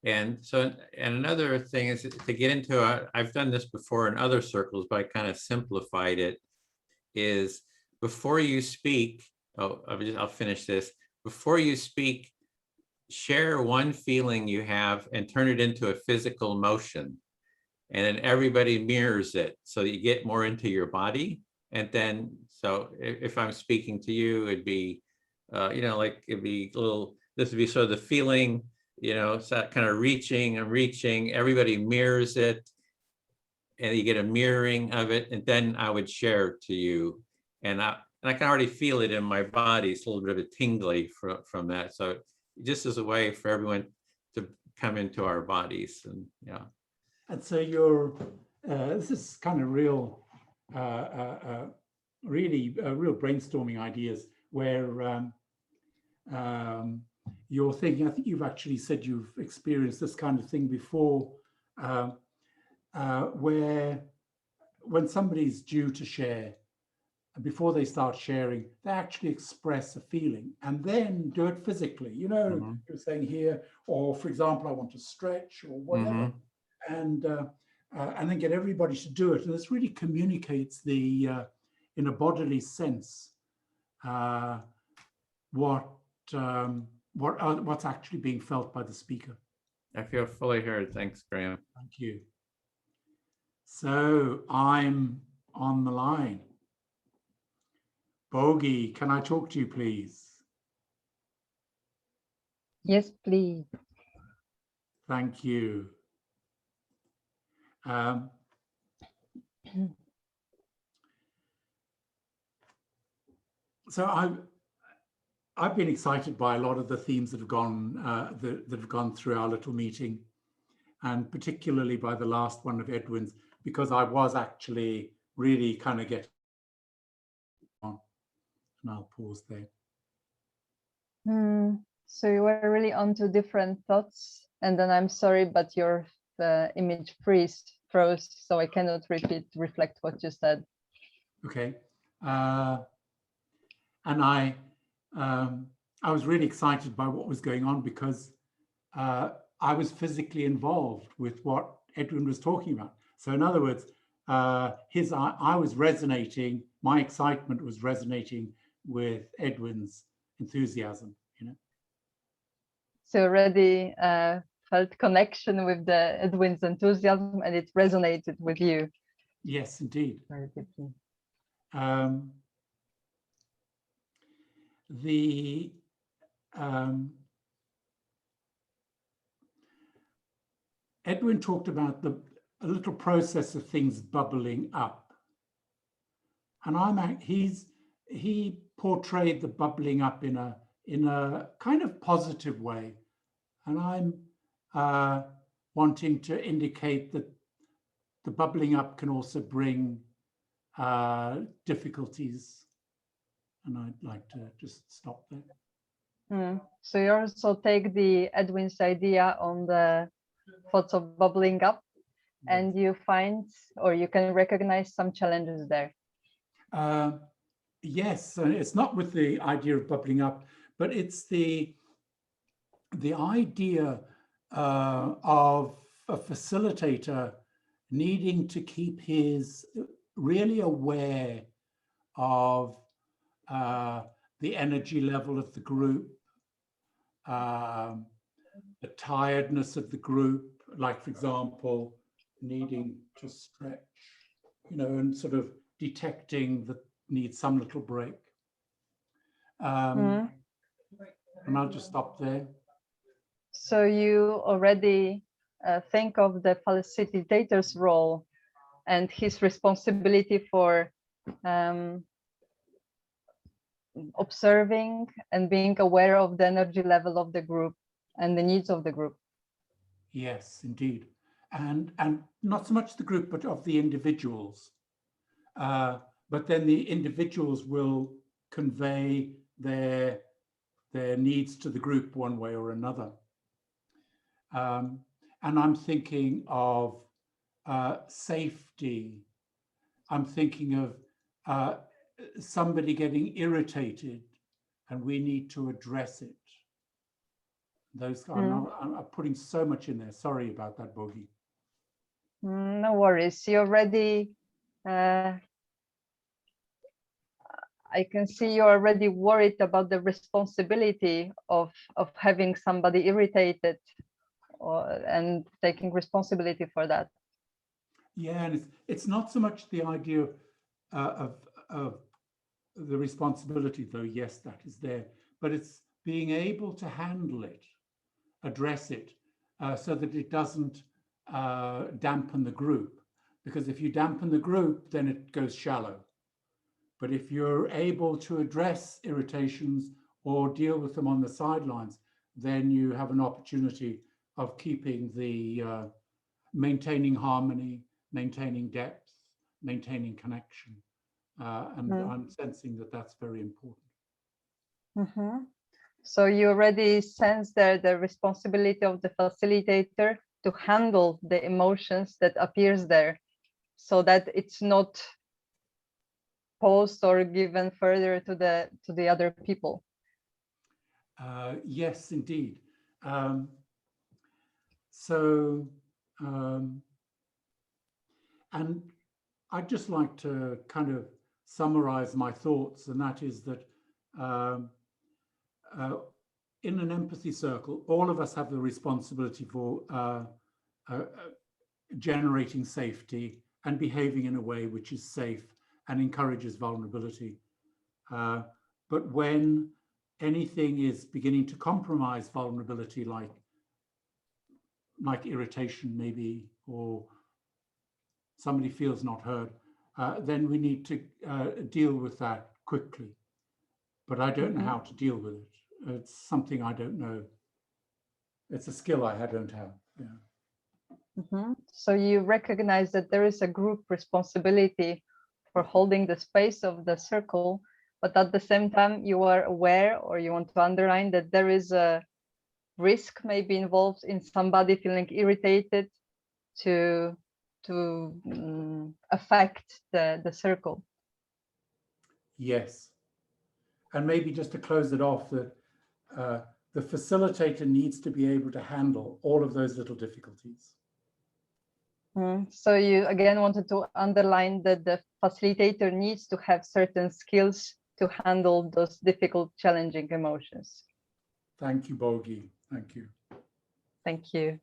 And so, and another thing is to get into, I've done this before in other circles, but I kind of simplified it, is before you speak, I'll finish this. Before you speak, share one feeling you have and turn it into a physical motion. And then everybody mirrors it so that you get more into your body. And then, so if I'm speaking to you, it'd be, like it'd be this would be sort of the feeling, so that kind of reaching, everybody mirrors it, and you get a mirroring of it. And then I would share to you. And I can already feel it in my body. It's a little bit of a tingly from that. So just as a way for everyone to come into our bodies. And yeah. And so this is kind of real brainstorming ideas where you're thinking, I think you've actually said you've experienced this kind of thing before, where when somebody's due to share, before they start sharing, they actually express a feeling and then do it physically. You're saying here, or for example, I want to stretch or whatever, and then get everybody to do it. And this really communicates in a bodily sense what's actually being felt by the speaker. I feel fully heard. Thanks, Graham. Thank you. So I'm on the line. Bogey, can I talk to you, please? Yes, please. Thank you. So I've been excited by a lot of the themes that have gone through our little meeting, and particularly by the last one of Edwin's, because I was actually really kind of getting on. And I'll pause there. So you were really onto different thoughts, and then I'm sorry, but your image froze, so I cannot reflect what you said. Okay. And I was really excited by what was going on because I was physically involved with what Edwin was talking about. So in other words, I was resonating, my excitement was resonating with Edwin's enthusiasm, you know. So already felt connection with the Edwin's enthusiasm, and it resonated with you. Yes, indeed. Very deeply. Edwin talked about a little process of things bubbling up, and he portrayed the bubbling up in a kind of positive way, and I'm wanting to indicate that the bubbling up can also bring difficulties, and I'd like to just stop there. So you also take the Edwin's idea on the thoughts of bubbling up, and you find, or you can recognize some challenges there. Yes, it's not with the idea of bubbling up, but it's the idea of a facilitator needing to keep his really aware of the energy level of the group, the tiredness of the group, like, for example, needing to stretch, you know, and sort of detecting that needs some little break. And I'll just stop there. So you already think of the facilitator's role and his responsibility for observing and being aware of the energy level of the group and the needs of the group. Yes, indeed. And not so much the group, but of the individuals. But then the individuals will convey their needs to the group one way or another. And I'm thinking of safety. I'm thinking of somebody getting irritated, and we need to address it. Those I'm putting so much in there. Sorry about that, Bogi. No worries. You already, I can see you're already worried about the responsibility of having somebody irritated and taking responsibility for that. Yeah, and it's not so much the idea of the responsibility, though, yes, that is there, but it's being able to handle it, address it, so that it doesn't dampen the group. Because if you dampen the group, then it goes shallow. But if you're able to address irritations or deal with them on the sidelines, then you have an opportunity of keeping maintaining harmony, maintaining depth, maintaining connection. And I'm sensing that that's very important. So you already sense there the responsibility of the facilitator to handle the emotions that appears there, so that it's not posed or given further to the other people. Yes, indeed. And I'd just like to kind of summarize my thoughts, and that is that in an empathy circle, all of us have the responsibility for generating safety and behaving in a way which is safe and encourages vulnerability. But when anything is beginning to compromise vulnerability, like irritation maybe, or somebody feels not heard, then we need to deal with that quickly. But I don't know how to deal with it. It's something I don't know. It's a skill I don't have. Yeah. So you recognize that there is a group responsibility for holding the space of the circle, but at the same time you are aware, or you want to underline, that there is a risk maybe involved in somebody feeling irritated to affect the circle. Yes. And maybe just to close it off, that the facilitator needs to be able to handle all of those little difficulties. So you again wanted to underline that the facilitator needs to have certain skills to handle those difficult, challenging emotions. Thank you, Bogi. Thank you. Thank you.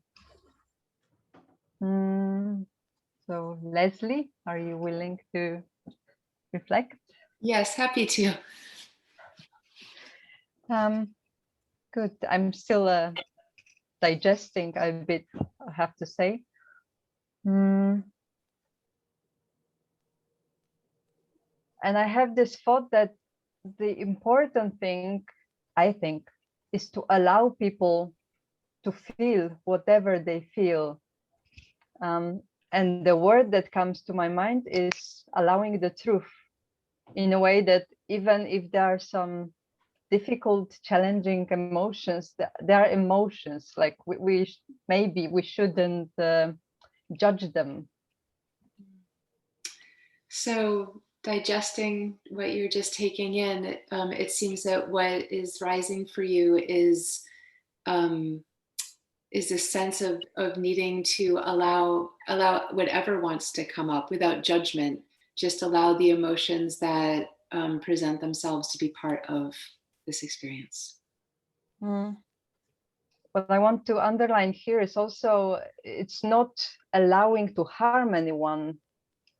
So Leslie, are you willing to reflect? Yes, happy to. Good. I'm still digesting a bit, I have to say. And I have this thought that the important thing, I think, is to allow people to feel whatever they feel. And the word that comes to my mind is allowing the truth, in a way that even if there are some difficult, challenging emotions, there are emotions, like maybe we shouldn't judge them. So digesting what you're just taking in, it seems that what is rising for you is a sense of needing to allow whatever wants to come up without judgment. Just allow the emotions that present themselves to be part of this experience. What I want to underline here is also, it's not allowing to harm anyone,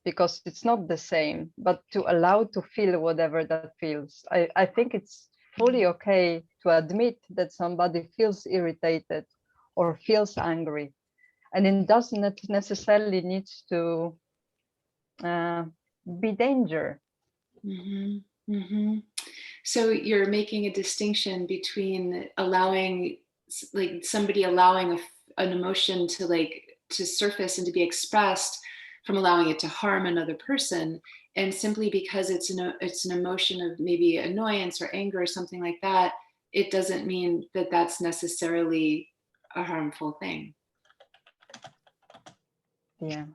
because it's not the same, but to allow to feel whatever that feels. I think it's fully okay to admit that somebody feels irritated or feels angry, and it doesn't necessarily need to be danger. So you're making a distinction between allowing, like somebody allowing an emotion to surface and to be expressed, from allowing it to harm another person, and simply because it's an emotion of maybe annoyance or anger or something like that, it doesn't mean that that's necessarily a harmful thing. Yeah.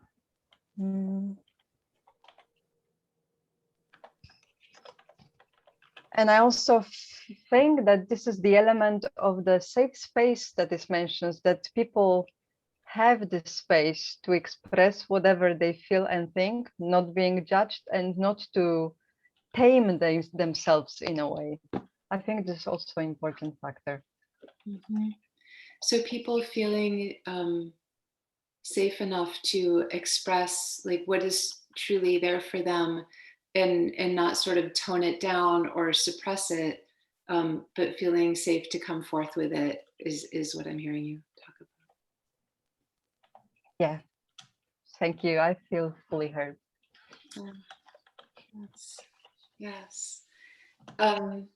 And I also think that this is the element of the safe space that is mentioned, that people have the space to express whatever they feel and think, not being judged, and not to tame themselves in a way. I think this is also an important factor. So people feeling safe enough to express like what is truly there for them, and not sort of tone it down or suppress it, but feeling safe to come forth with it is what I'm hearing you talk about. Yeah, thank you. I feel fully heard. Yes. Kian,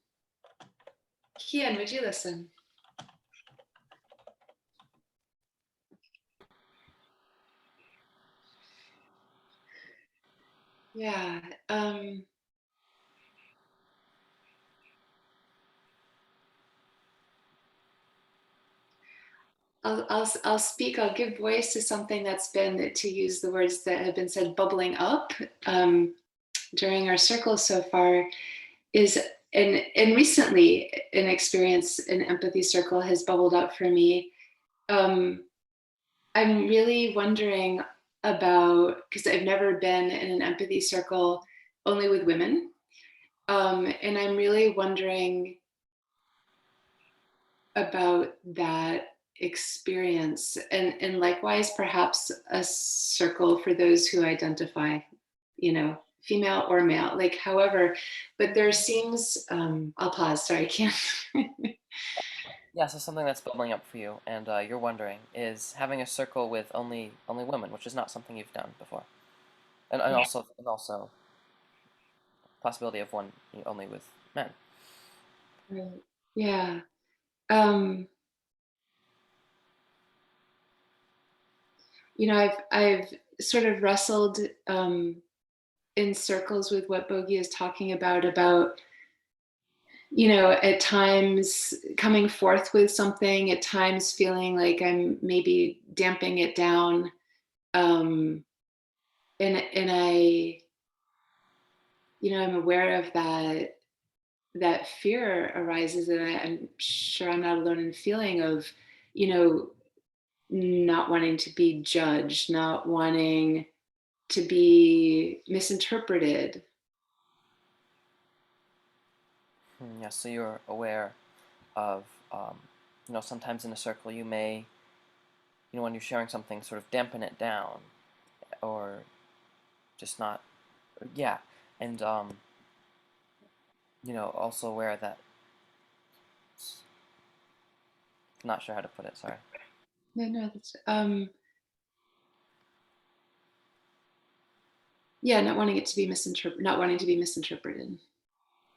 would you listen? Yeah. I'll speak. I'll give voice to something that's been, to use the words that have been said, bubbling up during our circle so far. And recently, an experience in Empathy Circle has bubbled up for me. I'm really wondering about, because I've never been in an Empathy Circle only with women, and I'm really wondering about that experience, and likewise perhaps a circle for those who identify, female or male, like however, but there seems, I'll pause, sorry, I can't. Yeah, so something that's bubbling up for you, and you're wondering, is having a circle with only women, which is not something you've done before, and also possibility of one only with men. Right. Yeah. I've sort of wrestled in circles with what Bogi is talking about, at times coming forth with something, at times feeling like I'm maybe damping it down. And I'm aware of that fear arises, and I'm sure I'm not alone in feeling of, not wanting to be judged, not wanting to be misinterpreted. Yeah, so you're aware of, sometimes in a circle you may, when you're sharing something, sort of dampen it down, or just not, yeah, and, also aware that, not sure how to put it, sorry. No, that's yeah, not wanting to be misinterpreted.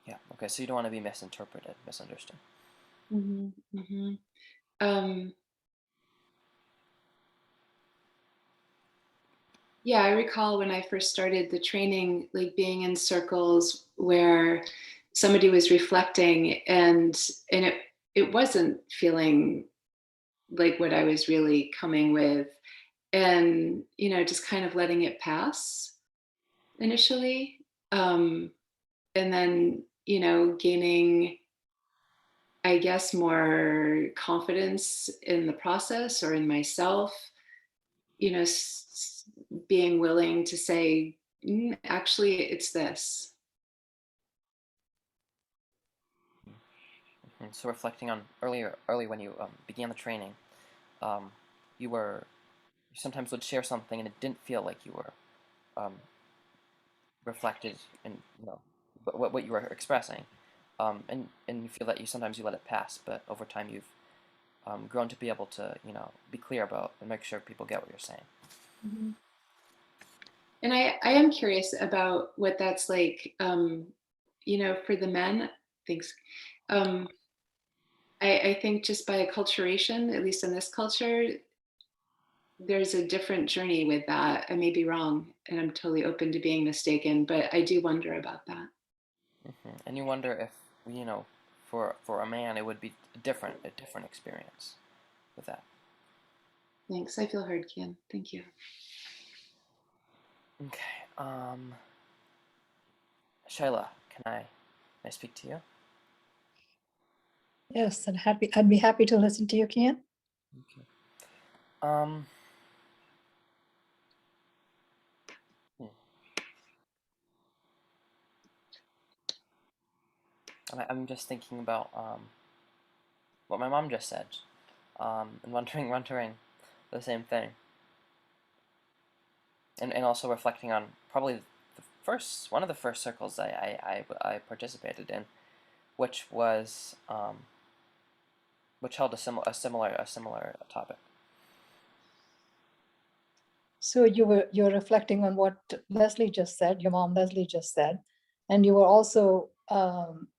Yeah, okay, so you don't want to be misinterpreted, misunderstood. Um, yeah, I recall when I first started the training, like being in circles where somebody was reflecting, and it wasn't feeling like what I was really coming with, and just kind of letting it pass initially, and then gaining, I guess, more confidence in the process or in myself, being willing to say, actually, it's this. So reflecting on earlier when you began the training, you sometimes would share something and it didn't feel like you were um, reflected in what you were expressing, and you feel that sometimes you let it pass, but over time you've grown to be able to be clear about and make sure people get what you're saying. Mm-hmm. And I am curious about what that's like, for the men. Thanks. I think just by acculturation, at least in this culture, there's a different journey with that. I may be wrong, and I'm totally open to being mistaken, but I do wonder about that. And you wonder if for a man it would be a different experience with that. Thanks. I feel heard, Kian. Thank you. Okay. Shaila, can I speak to you? Yes, I'd be happy to listen to you, Kian. Okay. I'm just thinking about what my mom just said, and wondering the same thing, and also reflecting on probably one of the first circles I participated in, which was which held a similar topic. So you're reflecting on what Leslie just said, your mom Leslie just said, and you were also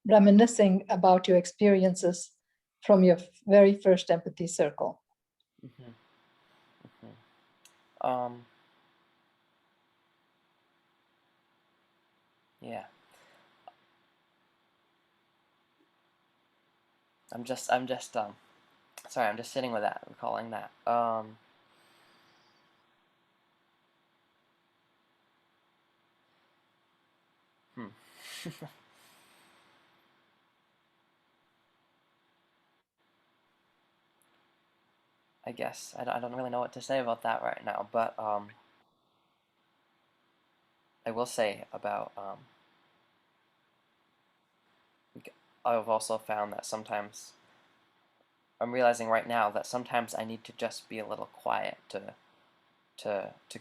reminiscing about your experiences from your very first empathy circle. Yeah. I'm just sorry, I'm just sitting with that, recalling that. I guess I don't really know what to say about that right now, but I will say about I've also found that sometimes I'm realizing right now that sometimes I need to just be a little quiet to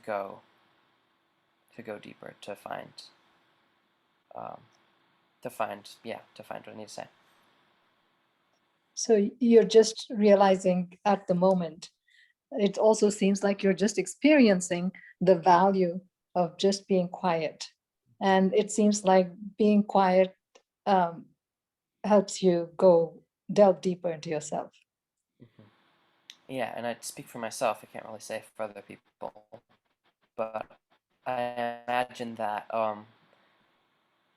go deeper, to find what I need to say. So you're just realizing at the moment, it also seems like you're just experiencing the value of just being quiet. And it seems like being quiet helps you delve deeper into yourself. Yeah, and I speak for myself. I can't really say for other people, but I imagine that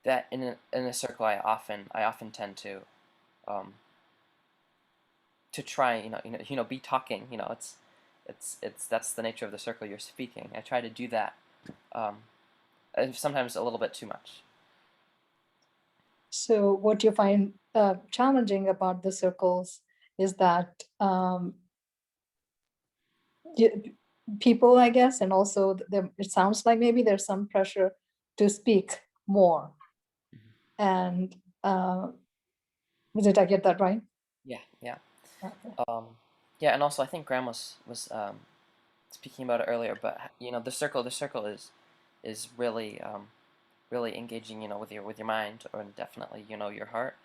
that in a circle, I often tend to try, be talking. It's that's the nature of the circle you're speaking. I try to do that, sometimes a little bit too much. So what you find challenging about the circles is that people, I guess, and also it sounds like maybe there's some pressure to speak more. And did I get that right? Yeah, yeah. Okay. Yeah, and also I think Graham was speaking about it earlier, but the circle is really really engaging, with your mind, or definitely, your heart.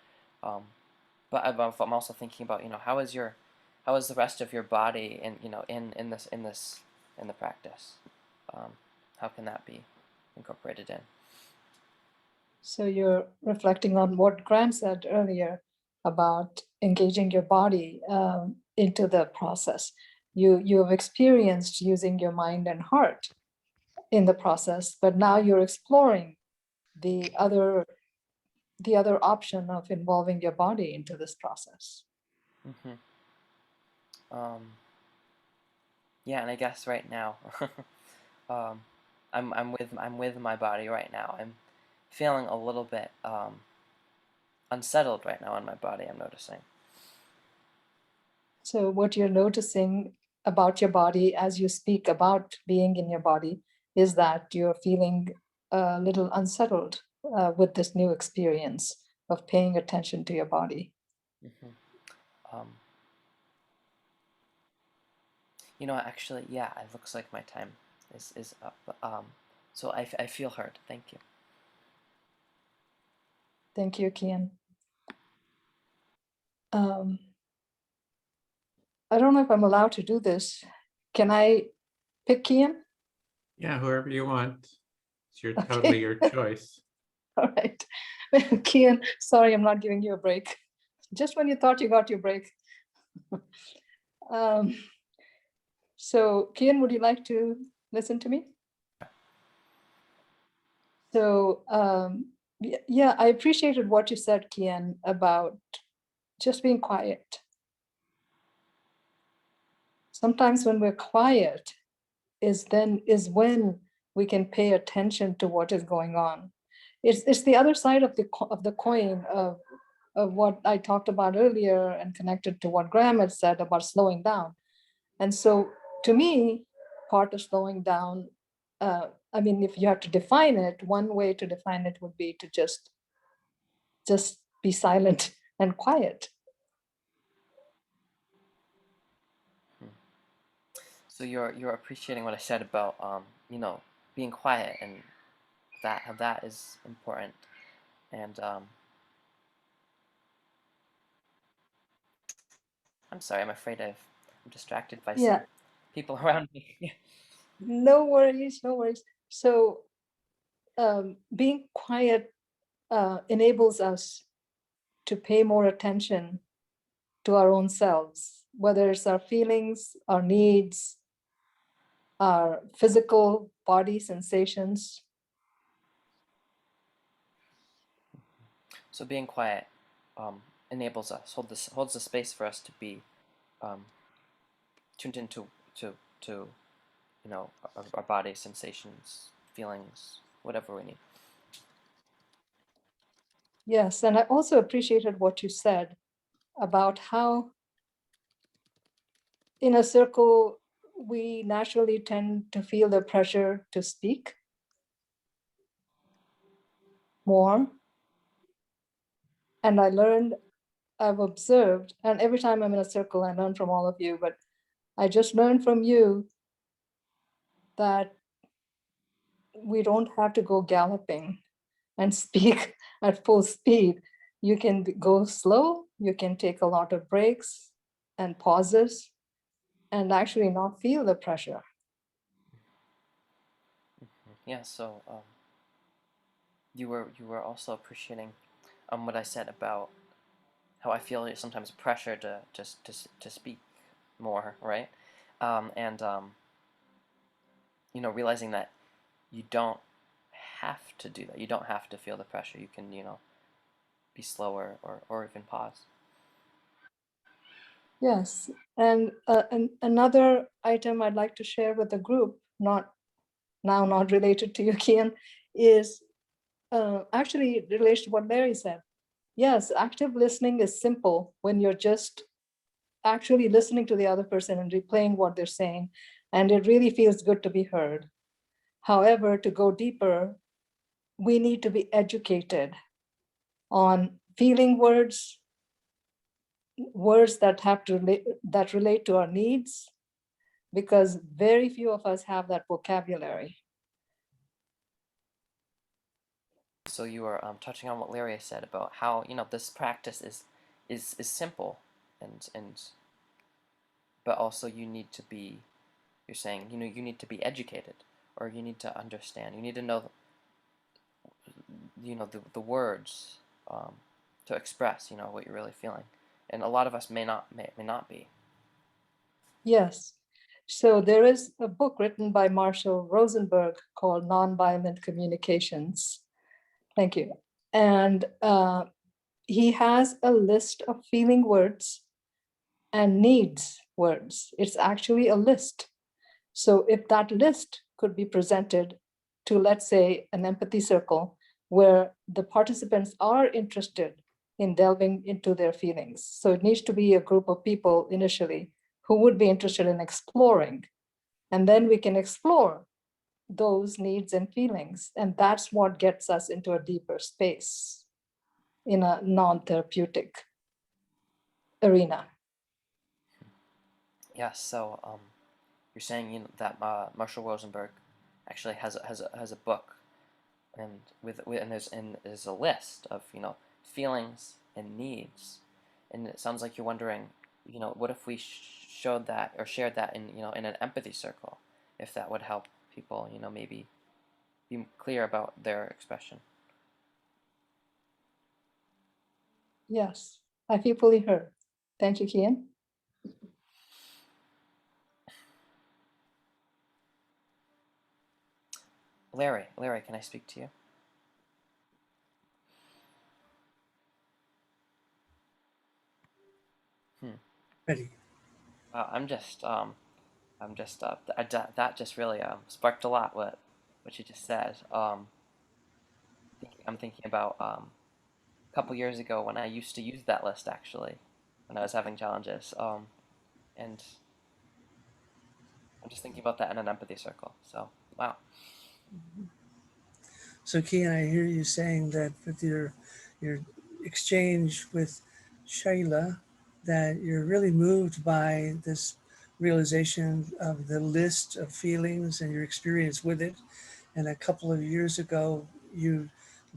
But I'm also thinking about, how is the rest of your body in the practice? How can that be incorporated in? So you're reflecting on what Grant said earlier about engaging your body into the process. You have experienced using your mind and heart in the process, but now you're exploring the other option of involving your body into this process. Mm-hmm. Yeah, and I guess right now, I'm with my body right now. I'm feeling a little bit unsettled right now in my body. I'm noticing. So what you're noticing about your body as you speak about being in your body is that you're feeling a little unsettled with this new experience of paying attention to your body. Mm-hmm. Actually, yeah, it looks like my time is up. So I feel heard. Thank you. Thank you, Kian. I don't know if I'm allowed to do this. Can I pick Kian? Yeah, whoever you want. It's Okay. totally your choice. All right. Kian, sorry, I'm not giving you a break. Just when you thought you got your break. So Kian, would you like to listen to me? So yeah, I appreciated what you said, Kian, about just being quiet. Sometimes when we're quiet is when we can pay attention to what is going on. It's the other side of the coin of what I talked about earlier and connected to what Graham had said about slowing down. And so to me, part of slowing down, I mean, if you have to define it, one way to define it would be to just be silent and quiet. So you're appreciating what I said about being quiet, and how that is important, and I'm sorry, I'm afraid I'm distracted by some people around me. No worries, no worries. So being quiet enables us to pay more attention to our own selves, whether it's our feelings, our needs, our physical body sensations. So being quiet enables us, holds the space for us to be tuned into to our body sensations, feelings, whatever we need. Yes, and I also appreciated what you said about how in a circle, we naturally tend to feel the pressure to speak more. And I've observed, and every time I'm in a circle, I learn from all of you, but I just learned from you that we don't have to go galloping and speak at full speed. You can go slow, you can take a lot of breaks and pauses and actually not feel the pressure. Yeah, so you were also appreciating what I said about how I feel sometimes pressure to speak more, right? And realizing that you don't have to do that. You don't have to feel the pressure. You can, be slower, or even pause. Yes, and another item I'd like to share with the group, not related to you, Kian, is actually related to what Larry said. Yes, active listening is simple when you're just actually listening to the other person and replaying what they're saying, and it really feels good to be heard. However, to go deeper, we need to be educated on feeling words, words that have to relate to our needs, because very few of us have that vocabulary. So you were touching on what Larry said about how, you know, this practice is simple, and but also you need to be, you're saying, you know, you need to be educated, or you need to understand, you need to know, you know, the words to express, you know, what you're really feeling, and a lot of us may not be. Yes. So there is a book written by Marshall Rosenberg called Nonviolent Communications. Thank you. And he has a list of feeling words and needs words. It's actually a list. So if that list could be presented to, let's say, an empathy circle where the participants are interested in delving into their feelings. So it needs to be a group of people initially who would be interested in exploring. And then we can explore those needs and feelings. And that's what gets us into a deeper space in a non-therapeutic arena. Yeah. So you're saying, you know, that Marshall Rosenberg actually has a book, and there's a list of, you know, feelings and needs, and it sounds like you're wondering, you know, what if we showed that or shared that in, you know, in an empathy circle, if that would help people, you know, maybe be clear about their expression. Yes, I feel fully heard. Thank you, Kian. Larry, can I speak to you? Ready. I'm just that just really sparked a lot what you just said. I'm thinking about a couple years ago when I used to use that list, actually, when I was having challenges, and I'm just thinking about that in an empathy circle. So wow. So Kian, I hear you saying that with your exchange with Shayla, that you're really moved by this realization of the list of feelings and your experience with it. And a couple of years ago, you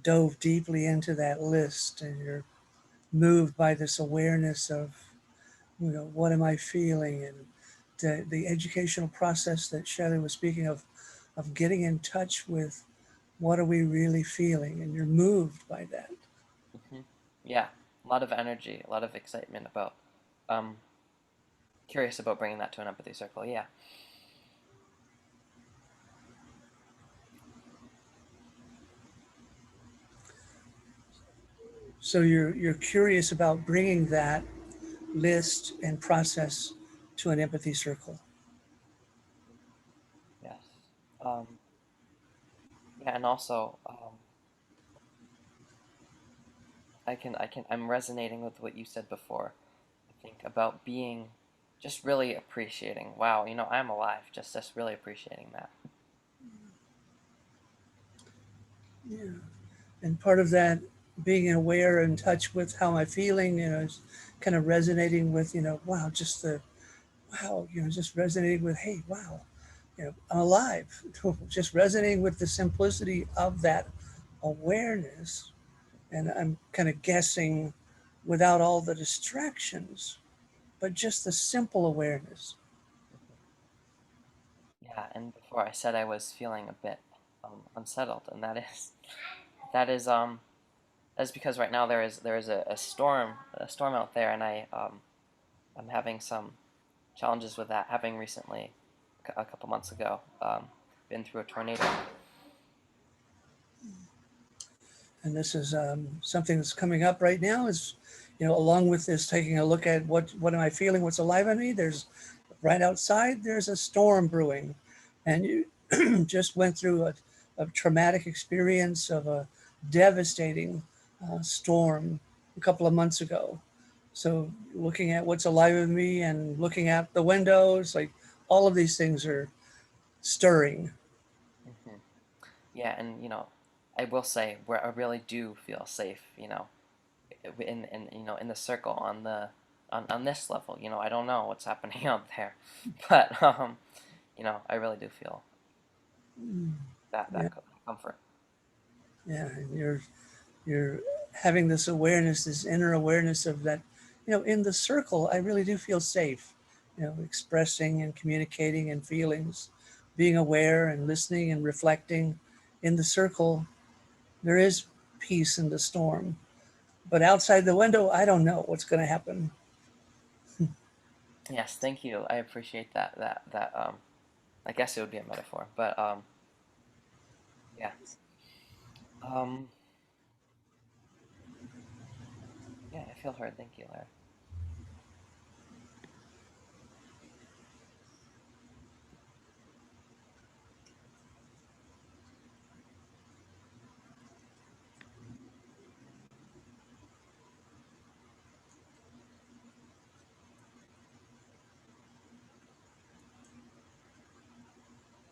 dove deeply into that list, and you're moved by this awareness of, you know, what am I feeling, and the educational process that Shelley was speaking of getting in touch with what are we really feeling, and you're moved by that. Hmm. Yeah, a lot of energy, a lot of excitement about. Curious about bringing that to an empathy circle. Yeah. So you're curious about bringing that list and process to an empathy circle. Yes. Yeah, and also I'm resonating with what you said before. I think about being, just really appreciating. Wow, you know, I'm alive. Just really appreciating that. Yeah. And part of that being aware and in touch with how am I feeling, you know, is kind of resonating with, you know, wow, just the wow, you know, just resonating with, hey, wow, you know, I'm alive. Just resonating with the simplicity of that awareness. And I'm kind of guessing without all the distractions, but just the simple awareness. Yeah, and before I said I was feeling a bit unsettled, and that is that's because right now there is a storm out there, and I'm having some challenges with that, having recently a couple months ago been through a tornado. And this is something that's coming up right now is, you know, along with this, taking a look at what am I feeling, what's alive in me, there's right outside, there's a storm brewing. And you just went through a traumatic experience of a devastating storm a couple of months ago. So looking at what's alive in me and looking out the windows, like all of these things are stirring. Hmm. Yeah, and I will say where I really do feel safe, in the circle on this level. I don't know what's happening out there, but I really do feel that Yeah, comfort. yeah. And you're having this awareness, this inner awareness of that, in the circle, I really do feel safe, expressing and communicating and feelings, being aware and listening and reflecting. In the circle, there is peace in the storm. But outside the window, I don't know what's going to happen. Yes, thank you. I appreciate that. I guess it would be a metaphor, but yeah. Um, yeah, I feel heard. Thank you, Larry.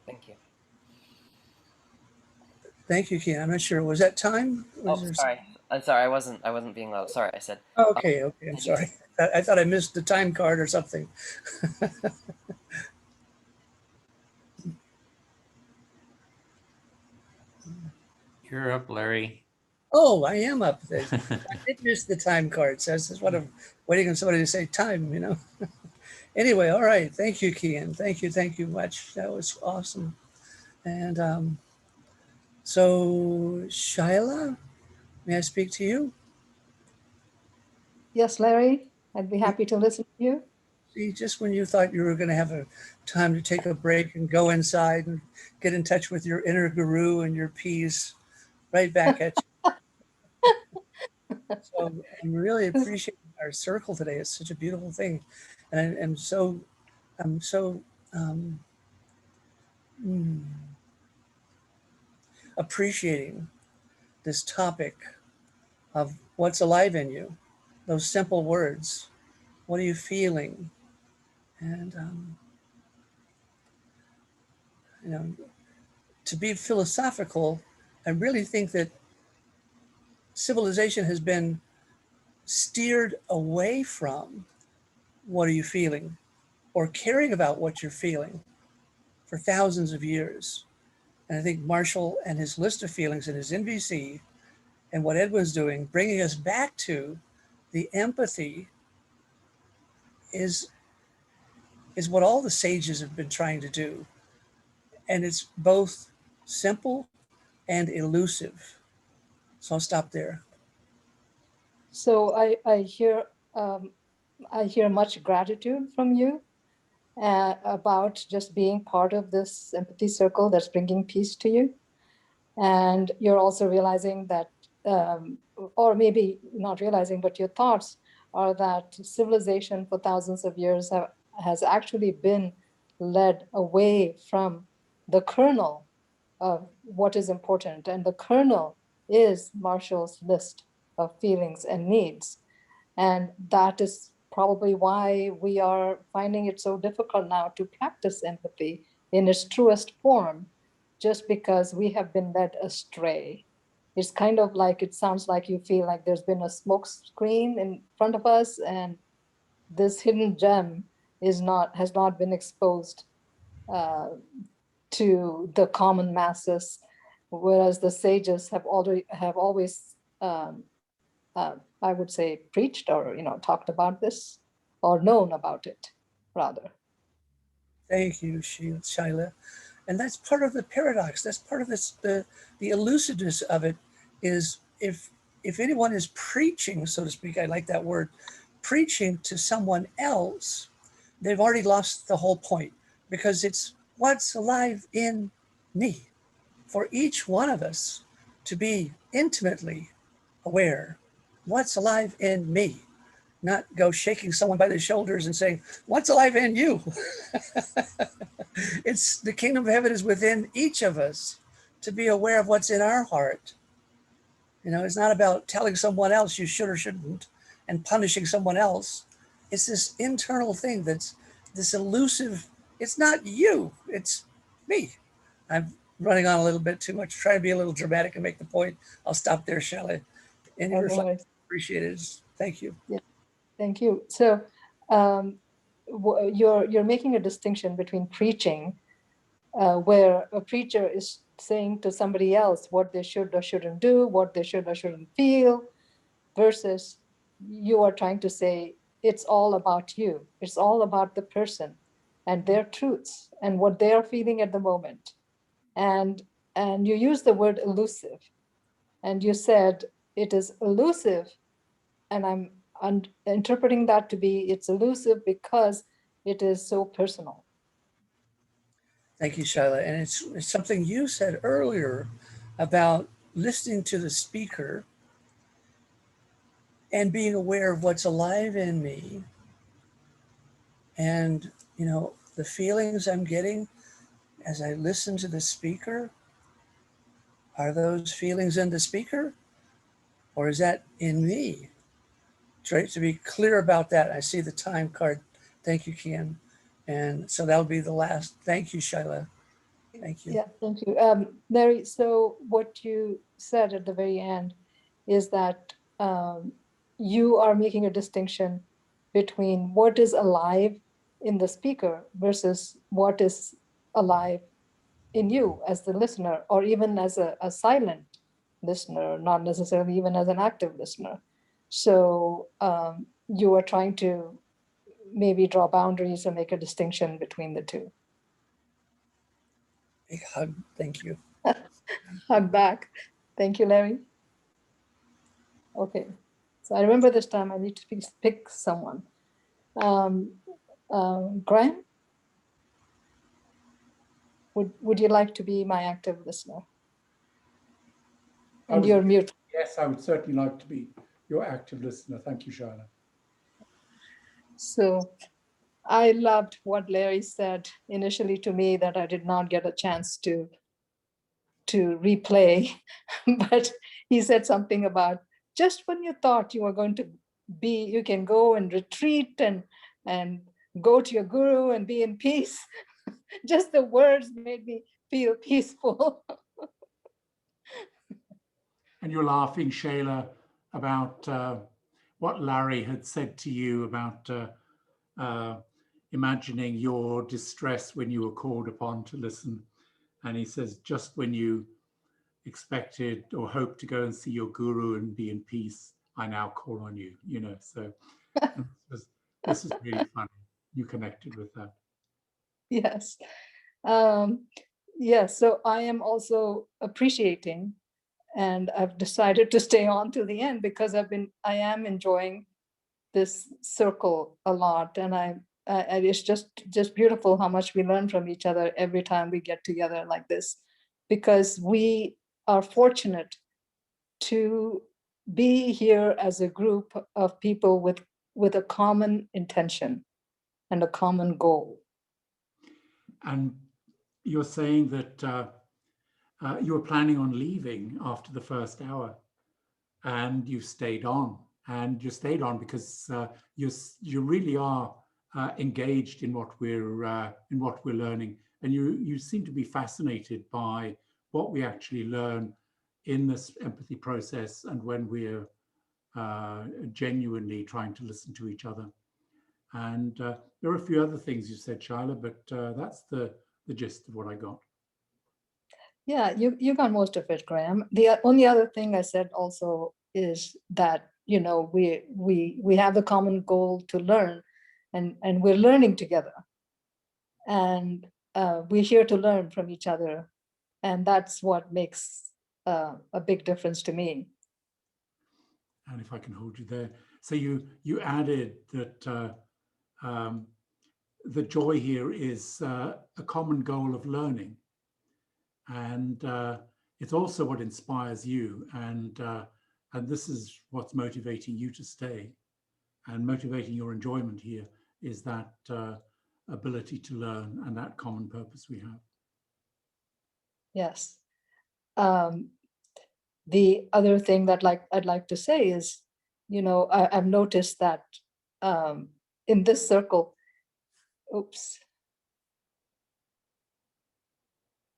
Thank you. Thank you, Ken. I'm not sure. Was that time? Was Oh, there... sorry. I'm sorry. I wasn't being loud. Sorry. I said. Okay, okay. I'm Did you? sorry. I thought I missed the time card or something. You're up, Larry. Oh, I am up. I did miss the time card. So this is what I'm waiting on somebody to say time. Anyway, all right. Thank you, Kian. Thank you much. That was awesome. And so, Shyla, may I speak to you? Yes, Larry, I'd be happy to listen to you. See, just when you thought you were going to have a time to take a break and go inside and get in touch with your inner guru and your peace, right back at you. So I'm really appreciating our circle today. It's such a beautiful thing. And I'm so um, mm, appreciating this topic of what's alive in you, those simple words. What are you feeling? And, to be philosophical, I really think that civilization has been steered away from what are you feeling or caring about what you're feeling for thousands of years. And I think Marshall and his list of feelings and his NVC and what Edwin's doing, bringing us back to the empathy is what all the sages have been trying to do. And it's both simple and elusive. So I'll stop there. So I hear much gratitude from you about just being part of this empathy circle that's bringing peace to you. And you're also realizing that, or maybe not realizing, but your thoughts are that civilization for thousands of years has actually been led away from the kernel of what is important. And the kernel is Marshall's list of feelings and needs. And that is probably why we are finding it so difficult now to practice empathy in its truest form, just because we have been led astray. It's kind of like, it sounds like you feel like there's been a smoke screen in front of us and this hidden gem has not been exposed to the common masses, whereas the sages have always I would say preached or talked about this or known about it rather. Thank you, Shyla. And that's part of the paradox. That's part of this, the elusiveness of it is if anyone is preaching, so to speak, I like that word, preaching to someone else, they've already lost the whole point, because it's what's alive in me. For each one of us to be intimately aware, what's alive in me, not go shaking someone by the shoulders and saying, what's alive in you? It's the kingdom of heaven is within each of us, to be aware of what's in our heart. You know, it's not about telling someone else you should or shouldn't and punishing someone else. It's this internal thing that's this elusive, it's not you, it's me. I'm running on a little bit too much, trying to be a little dramatic and make the point. I'll stop there, shall I? Any reflections appreciated. Thank you. Yeah, thank you. So you're making a distinction between preaching, where a preacher is saying to somebody else what they should or shouldn't do, what they should or shouldn't feel, versus you are trying to say it's all about you. It's all about the person and their truths and what they are feeling at the moment. And you use the word elusive, and you said it is elusive, and I'm interpreting that to be it's elusive because it is so personal. Thank you, Shaila. And it's something you said earlier about listening to the speaker and being aware of what's alive in me. And, you know, the feelings I'm getting as I listen to the speaker, are those feelings in the speaker? Or is that in me? Try to be clear about that. I see the time card. Thank you, Kian. And so that'll be the last. Thank you, Shaila. Thank you. Yeah, thank you. Larry, so what you said at the very end is that you are making a distinction between what is alive in the speaker versus what is alive in you as the listener, or even as a silent listener, not necessarily even as an active listener. So you are trying to maybe draw boundaries or make a distinction between the two. Big hug. Thank you. Hug back. Thank you, Larry. Okay, so I remember this time I need to pick someone. Graham, would you like to be my active listener? And you're mute. Yes, I would certainly like to be your active listener. Thank you, Shaila. So I loved what Larry said initially to me that I did not get a chance to replay, but he said something about just when you thought you were going to be, you can go and retreat and go to your guru and be in peace. Just the words made me feel peaceful. And you're laughing, Shayla, about what Larry had said to you about imagining your distress when you were called upon to listen. And he says, just when you expected or hoped to go and see your guru and be in peace, I now call on you, you know. So this is really funny. You connected with that. Yes. Yes, so I am also appreciating, and I've decided to stay on to the end because I am enjoying this circle a lot, and it's just beautiful how much we learn from each other every time we get together like this, because we are fortunate to be here as a group of people with a common intention and a common goal. And you're saying that you were planning on leaving after the first hour, and you stayed on. And you stayed on because you really are engaged in what we're learning, and you seem to be fascinated by what we actually learn in this empathy process, and when we're genuinely trying to listen to each other. And there are a few other things you said, Shaila, but that's the gist of what I got. Yeah, you got most of it, Graham. The only other thing I said also is that, you know, we have a common goal to learn, and we're learning together, and we're here to learn from each other, and that's what makes a big difference to me. And if I can hold you there, so you added that the joy here is a common goal of learning, and it's also what inspires you, and this is what's motivating you to stay, and motivating your enjoyment here is that ability to learn and that common purpose we have. Yes. the other thing that I'd like to say is, I've noticed that in this circle, oops.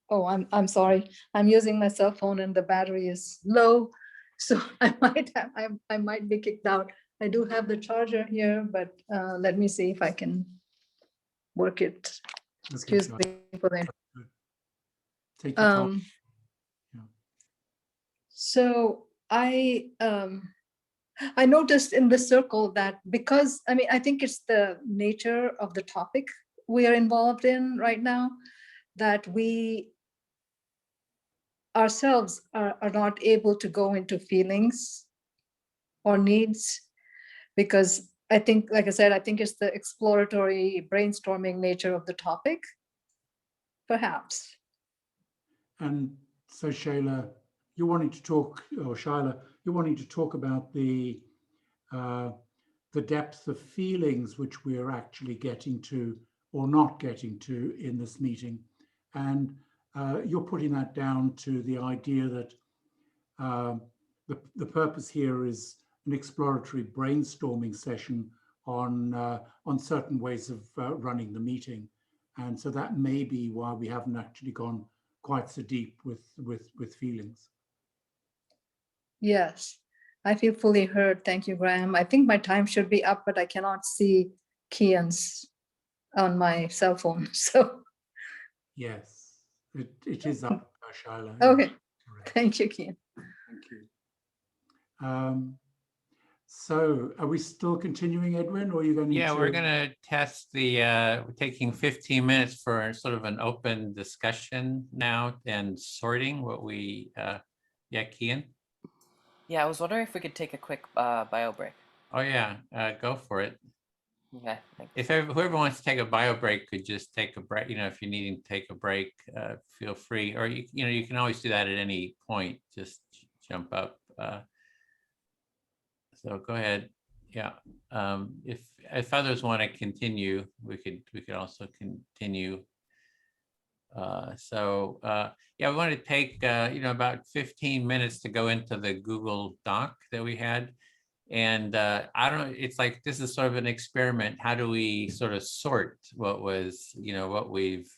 Oh, I'm sorry. I'm using my cell phone and the battery is low, so I might be kicked out. I do have the charger here, but let me see if I can work it. Excuse me for that. Take your time. Yeah. So I noticed in this circle that because, I think it's the nature of the topic we are involved in right now, that we ourselves are not able to go into feelings or needs, because I think, like I said, I think it's the exploratory brainstorming nature of the topic, perhaps. And so Shayla, you're wanting to talk, or Shyla, you're wanting to talk about the depth of feelings which we are actually getting to or not getting to in this meeting. And you're putting that down to the idea that the purpose here is an exploratory brainstorming session on certain ways of running the meeting. And so that may be why we haven't actually gone quite so deep with feelings. Yes, I feel fully heard. Thank you, Graham. I think my time should be up, but I cannot see Kian's on my cell phone. So Yes, it is up, Shyla. okay, Correct. thank you, Kian. Thank you. So are we still continuing, Edwin, or are you going to? Yeah, we're going to test we're taking 15 minutes for sort of an open discussion now and sorting what we, yeah, Kian? Yeah, I was wondering if we could take a quick bio break. Oh yeah, go for it. Okay, thanks. If whoever wants to take a bio break could just take a break, if you're needing to take a break, feel free, or you can always do that at any point, just jump up. So go ahead. Yeah. If others want to continue, we could also continue. Yeah, we want to take about 15 minutes to go into the Google Doc that we had. And I don't know, it's like this is sort of an experiment. How do we sort of sort what was, what we've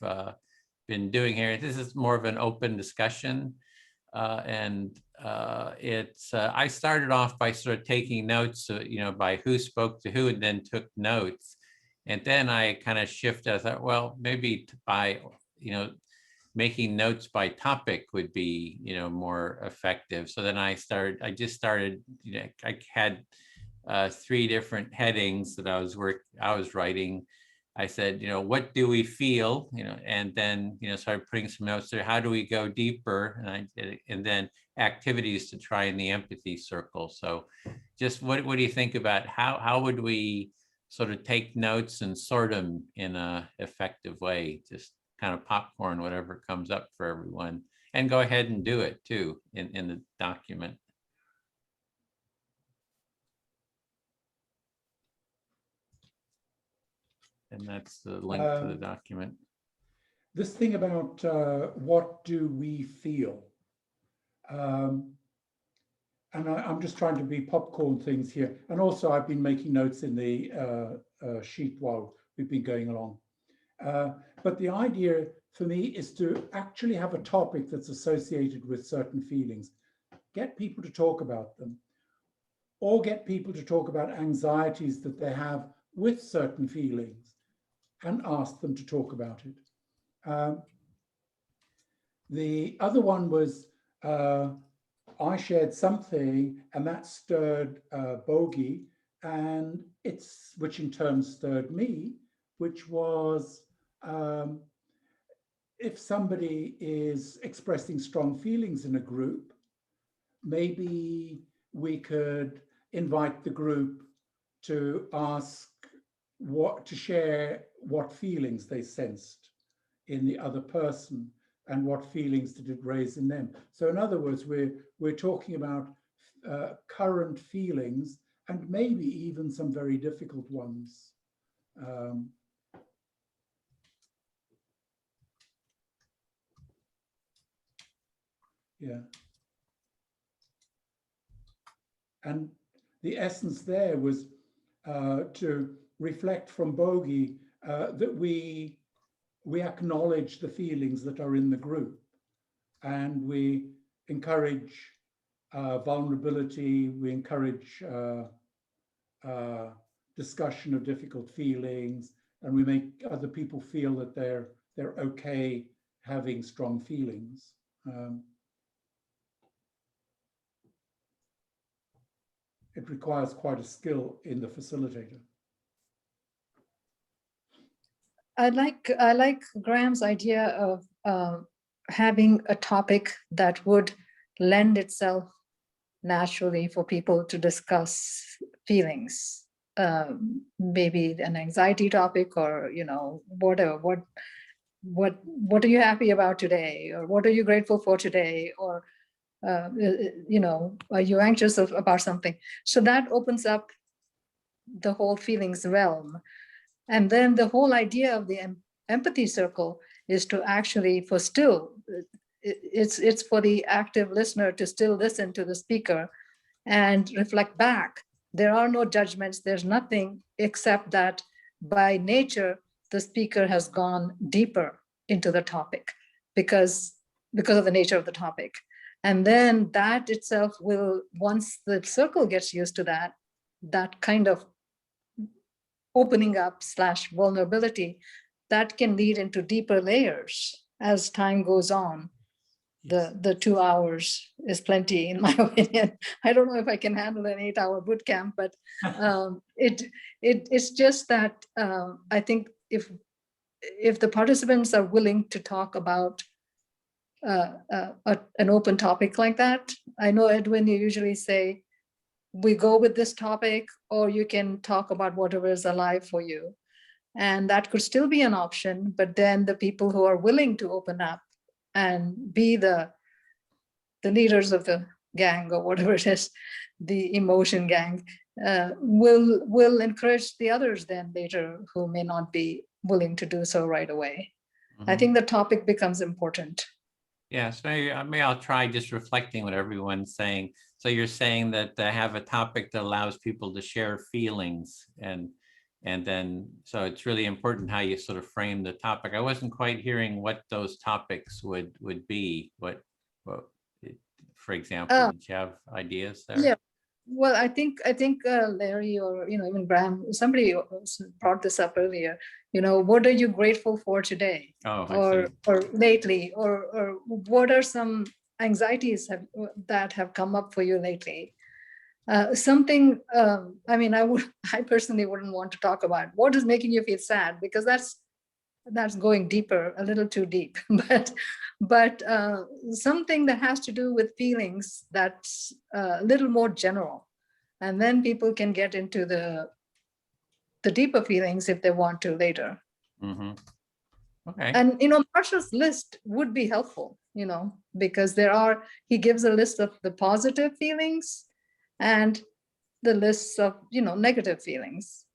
been doing here? This is more of an open discussion. I started off by sort of taking notes, by who spoke to who, and then took notes. And then I kind of shifted. I thought, well, maybe by, making notes by topic would be, more effective. So then I just started, I had 3 different headings that I was writing. I said, what do we feel, and then, started putting some notes there. How do we go deeper? And then activities to try in the empathy circle. So just what do you think about how would we sort of take notes and sort them in a effective way? Just kind of popcorn, whatever comes up for everyone, and go ahead and do it too in the document. And that's the link to the document. This thing about what do we feel? And I'm just trying to be popcorn things here. And also I've been making notes in the sheet while we've been going along. But the idea for me is to actually have a topic that's associated with certain feelings. Get people to talk about them, or get people to talk about anxieties that they have with certain feelings and ask them to talk about it. The other one was I shared something and that stirred Bogie, and which in turn stirred me, which was if somebody is expressing strong feelings in a group, maybe we could invite the group to ask to share what feelings they sensed in the other person and what feelings did it raise in them. So in other words, we're talking about current feelings and maybe even some very difficult ones. Yeah. And the essence there was to reflect from Bogi that we acknowledge the feelings that are in the group, and we encourage vulnerability, we encourage discussion of difficult feelings, and we make other people feel that they're okay having strong feelings. It requires quite a skill in the facilitator. I like Graham's idea of having a topic that would lend itself naturally for people to discuss feelings. Maybe an anxiety topic, or whatever. What are you happy about today, or what are you grateful for today, or are you anxious about something? So that opens up the whole feelings realm. And then the whole idea of the empathy circle is to actually, it's for the active listener to still listen to the speaker and reflect back. There are no judgments. There's nothing except that by nature, the speaker has gone deeper into the topic because of the nature of the topic. And then that itself will, once the circle gets used to that kind of opening up / vulnerability, that can lead into deeper layers as time goes on. Yes. The 2 hours is plenty, in my opinion. I don't know if I can handle an 8-hour boot camp, but it's just that I think if the participants are willing to talk about an open topic like that, I know, Edwin, you usually say, we go with this topic, or you can talk about whatever is alive for you. And that could still be an option, but then the people who are willing to open up and be the leaders of the gang, or whatever it is, the emotion gang, will encourage the others then later who may not be willing to do so right away. I think the topic becomes important. Yes, maybe I'll try just reflecting what everyone's saying. So you're saying that have a topic that allows people to share feelings, and then so it's really important how you sort of frame the topic. I wasn't quite hearing what those topics would be. What for example, did you have ideas there? Yeah. Well, I think Larry, or even Graham, somebody brought this up earlier. What are you grateful for today, or lately, or what are some anxieties that have come up for you lately? Something. I personally wouldn't want to talk about what is making you feel sad, because that's going deeper, a little too deep. but something that has to do with feelings that's a little more general, and then people can get into the deeper feelings if they want to later. Mm-hmm. Okay. And Marshall's list would be helpful, because he gives a list of the positive feelings and the lists of negative feelings.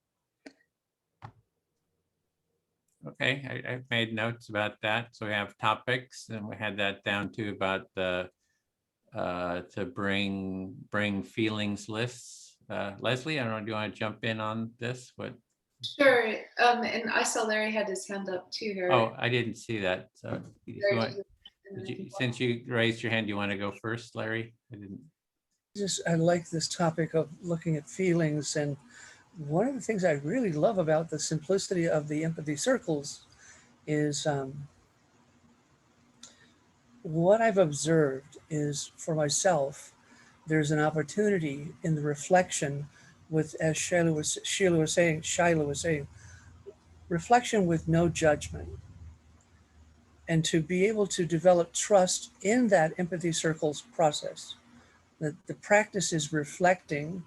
Okay, I've made notes about that. So we have topics, and we had that down to about the to bring feelings lists. Leslie, I don't know, do you want to jump in on this? What? Sure. And I saw Larry had his hand up too here. Oh, I didn't see that. So since you raised your hand, you want to go first, Larry? I didn't. I like this topic of looking at feelings, and one of the things I really love about the simplicity of the empathy circles is what I've observed is, for myself, there's an opportunity in the reflection with, as Shiloh was saying, reflection with no judgment. And to be able to develop trust in that empathy circles process, that the practice is reflecting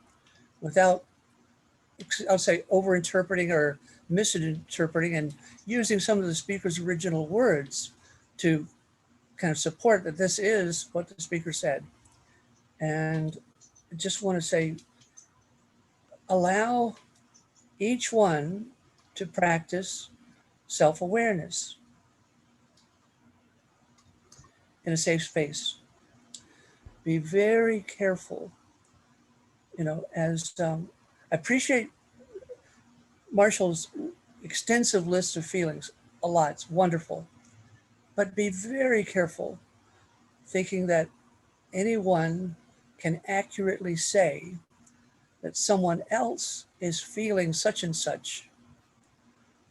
without, I'll say, over-interpreting or misinterpreting, and using some of the speaker's original words to kind of support that this is what the speaker said. And I just want to say, allow each one to practice self-awareness in a safe space. Be very careful as I appreciate Marshall's extensive list of feelings a lot. It's wonderful. But be very careful thinking that anyone can accurately say that someone else is feeling such and such,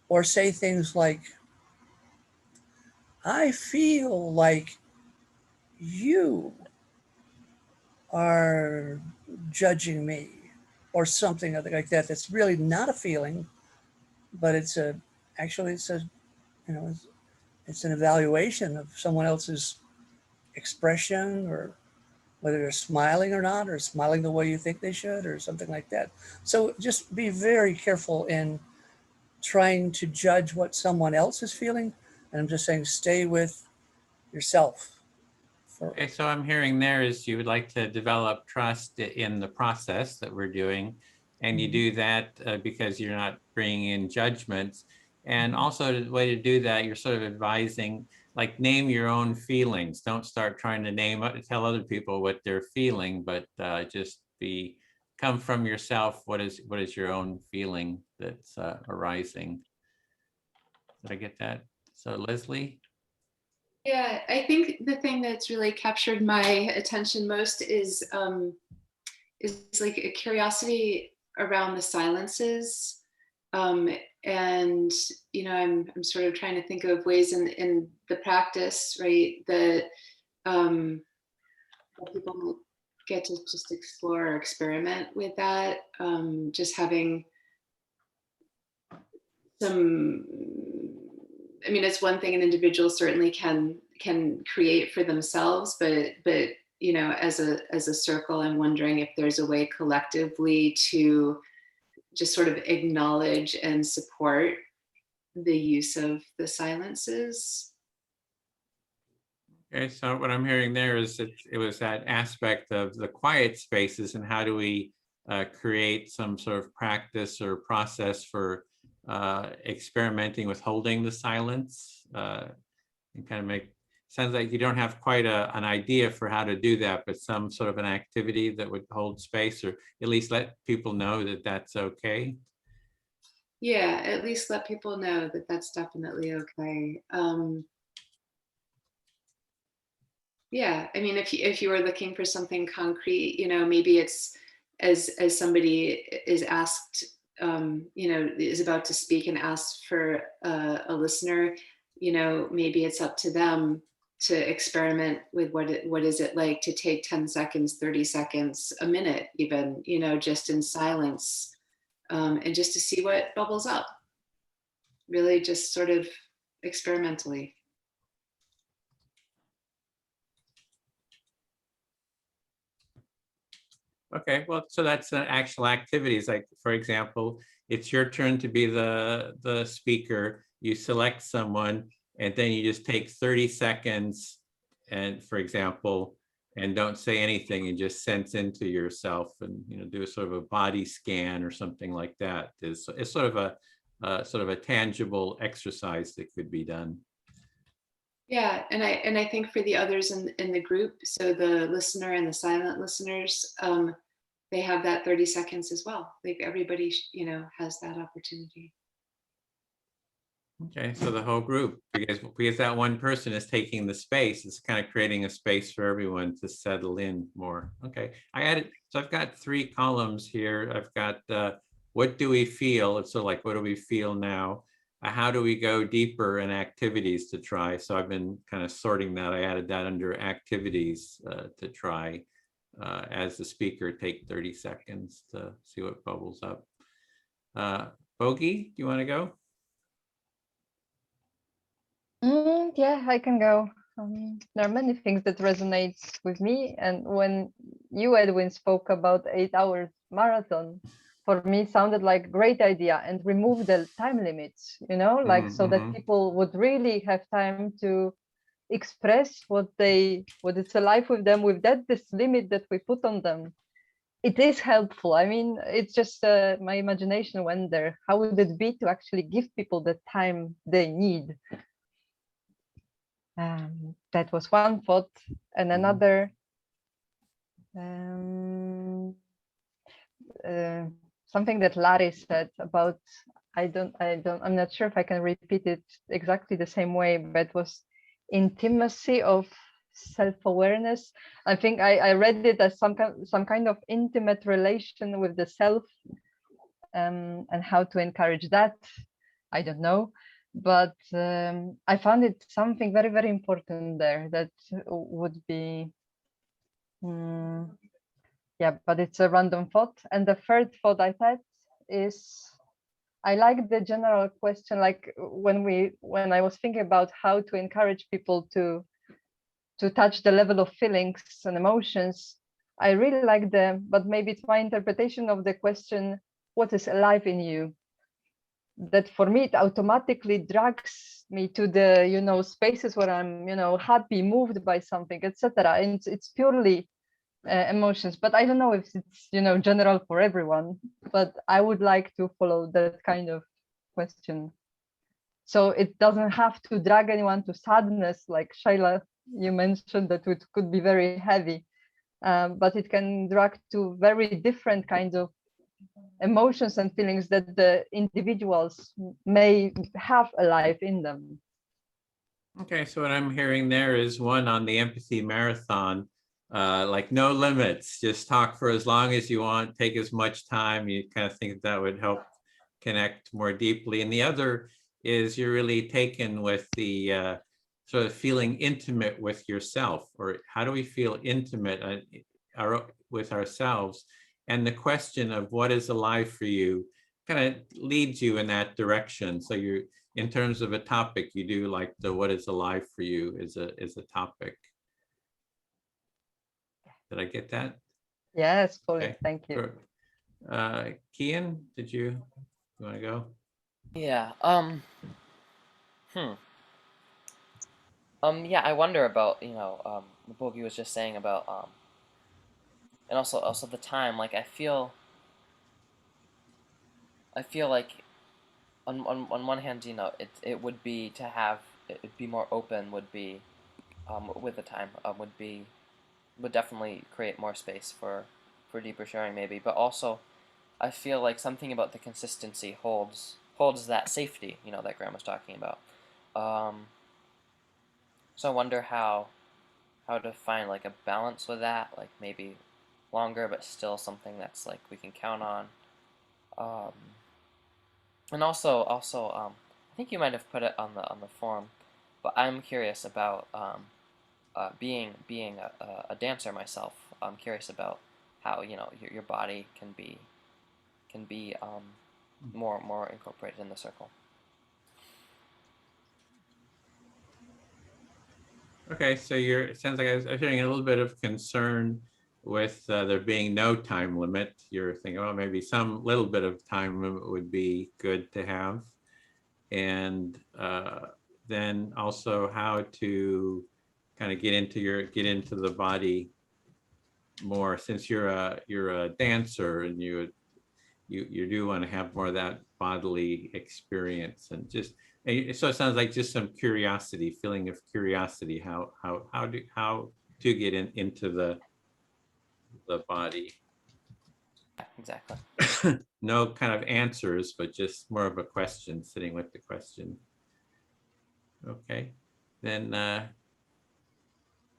or say things like, I feel like you are judging me, or something like that. That's really not a feeling, but it's an evaluation of someone else's expression, or whether they're smiling or not, or smiling the way you think they should, or something like that. So just be very careful in trying to judge what someone else is feeling. And I'm just saying, stay with yourself. Okay, so I'm hearing there is you would like to develop trust in the process that we're doing. And you do that because you're not bringing in judgments. And also the way to do that, you're sort of advising, like, name your own feelings. Don't start trying to tell other people what they're feeling, but just come from yourself. What is your own feeling that's arising? Did I get that? So Leslie? Yeah, I think the thing that's really captured my attention most is like a curiosity around the silences. And I'm sort of trying to think of ways in the practice, right, that people might get to just explore or experiment with that. Just having some, I mean, it's one thing an individual certainly can create for themselves, but as a circle, I'm wondering if there's a way collectively to just sort of acknowledge and support the use of the silences. Okay, so what I'm hearing there is that it was that aspect of the quiet spaces, and how do we create some sort of practice or process for experimenting with holding the silence, and kind of sounds like you don't have quite an idea for how to do that, but some sort of an activity that would hold space, or at least let people know that that's okay. Yeah, at least let people know that that's definitely okay. Yeah, I mean, if you were looking for something concrete, maybe it's as somebody is asked, is about to speak and asks for a listener, maybe it's up to them to experiment with what is it like to take 10 seconds, 30 seconds, a minute even, just in silence, and just to see what bubbles up. Really just sort of experimentally. Okay, well, so that's an actual activities. Like, for example, it's your turn to be the speaker. You select someone, and then you just take 30 seconds, and for example, and don't say anything, and just sense into yourself, and do a sort of a body scan or something like that. It's sort of a tangible exercise that could be done. Yeah, and I think for the others in the group, so the listener and the silent listeners, they have that 30 seconds as well. Like everybody, has that opportunity. Okay, so the whole group, because that one person is taking the space, it's kind of creating a space for everyone to settle in more. Okay, so I've got 3 columns here. I've got what do we feel? It's sort of like, what do we feel now? How do we go deeper in activities to try? So I've been kind of sorting that. I added that under activities to try. As the speaker, take 30 seconds to see what bubbles up. Bogey, do you want to go? Yeah, I can go. There are many things that resonates with me, and when you, Edwin, spoke about 8-hour marathon, for me sounded like a great idea, and remove the time limits, so that people would really have time to express what it's alive with them, with this limit that we put on them. It is helpful. I mean, it's just my imagination went there. How would it be to actually give people the time they need? That was one thought, and another. something that Larry said about, I'm not sure if I can repeat it exactly the same way, but it was intimacy of self-awareness. I think I read it as some kind of intimate relation with the self, and how to encourage that. I don't know, but I found it something very, very important there that would be, yeah, but it's a random thought. And the third thought I had is, I like the general question, like when I was thinking about how to encourage people to touch the level of feelings and emotions, I really like but maybe it's my interpretation of the question, what is alive in you? That for me, it automatically drags me to the, spaces where I'm, happy, moved by something, etc. And it's purely emotions, but I don't know if it's, general for everyone, but I would like to follow that kind of question. So it doesn't have to drag anyone to sadness, like Shaila, you mentioned that it could be very heavy, but it can drag to very different kinds of emotions and feelings that the individuals may have alive in them. Okay, so what I'm hearing there is one on the empathy marathon, like no limits, just talk for as long as you want, take as much time. You kind of think that would help connect more deeply. And the other is you're really taken with the sort of feeling intimate with yourself, or how do we feel intimate with ourselves? And the question of what is alive for you kind of leads you in that direction. So you, in terms of a topic, you do like the what is alive for you is a topic. Did I get that? Yes, fully. Okay. Thank you. Kian, did you want to go? Yeah. Yeah, I wonder about, what Bogi was just saying about, and also the time. Like, I feel like on one hand, it would be to have it be more open would be, with the time, would definitely create more space for deeper sharing maybe, but also I feel like something about the consistency holds that safety, that Graham was talking about. So I wonder how to find like a balance with that, like maybe longer but still something that's like we can count on. And also I think you might have put it on the forum, but I'm curious about being a dancer myself. I'm curious about how your body can be more incorporated in the circle. Okay, so it sounds like I was hearing a little bit of concern with there being no time limit. You're thinking, well, maybe some little bit of time limit would be good to have. And then also how to kind of get into the body more, since you're a dancer and you do want to have more of that bodily experience, and so it sounds like just some curiosity, feeling of curiosity, how to get into the body. Yeah, exactly. No kind of answers, but just more of a question, sitting with the question. Okay, then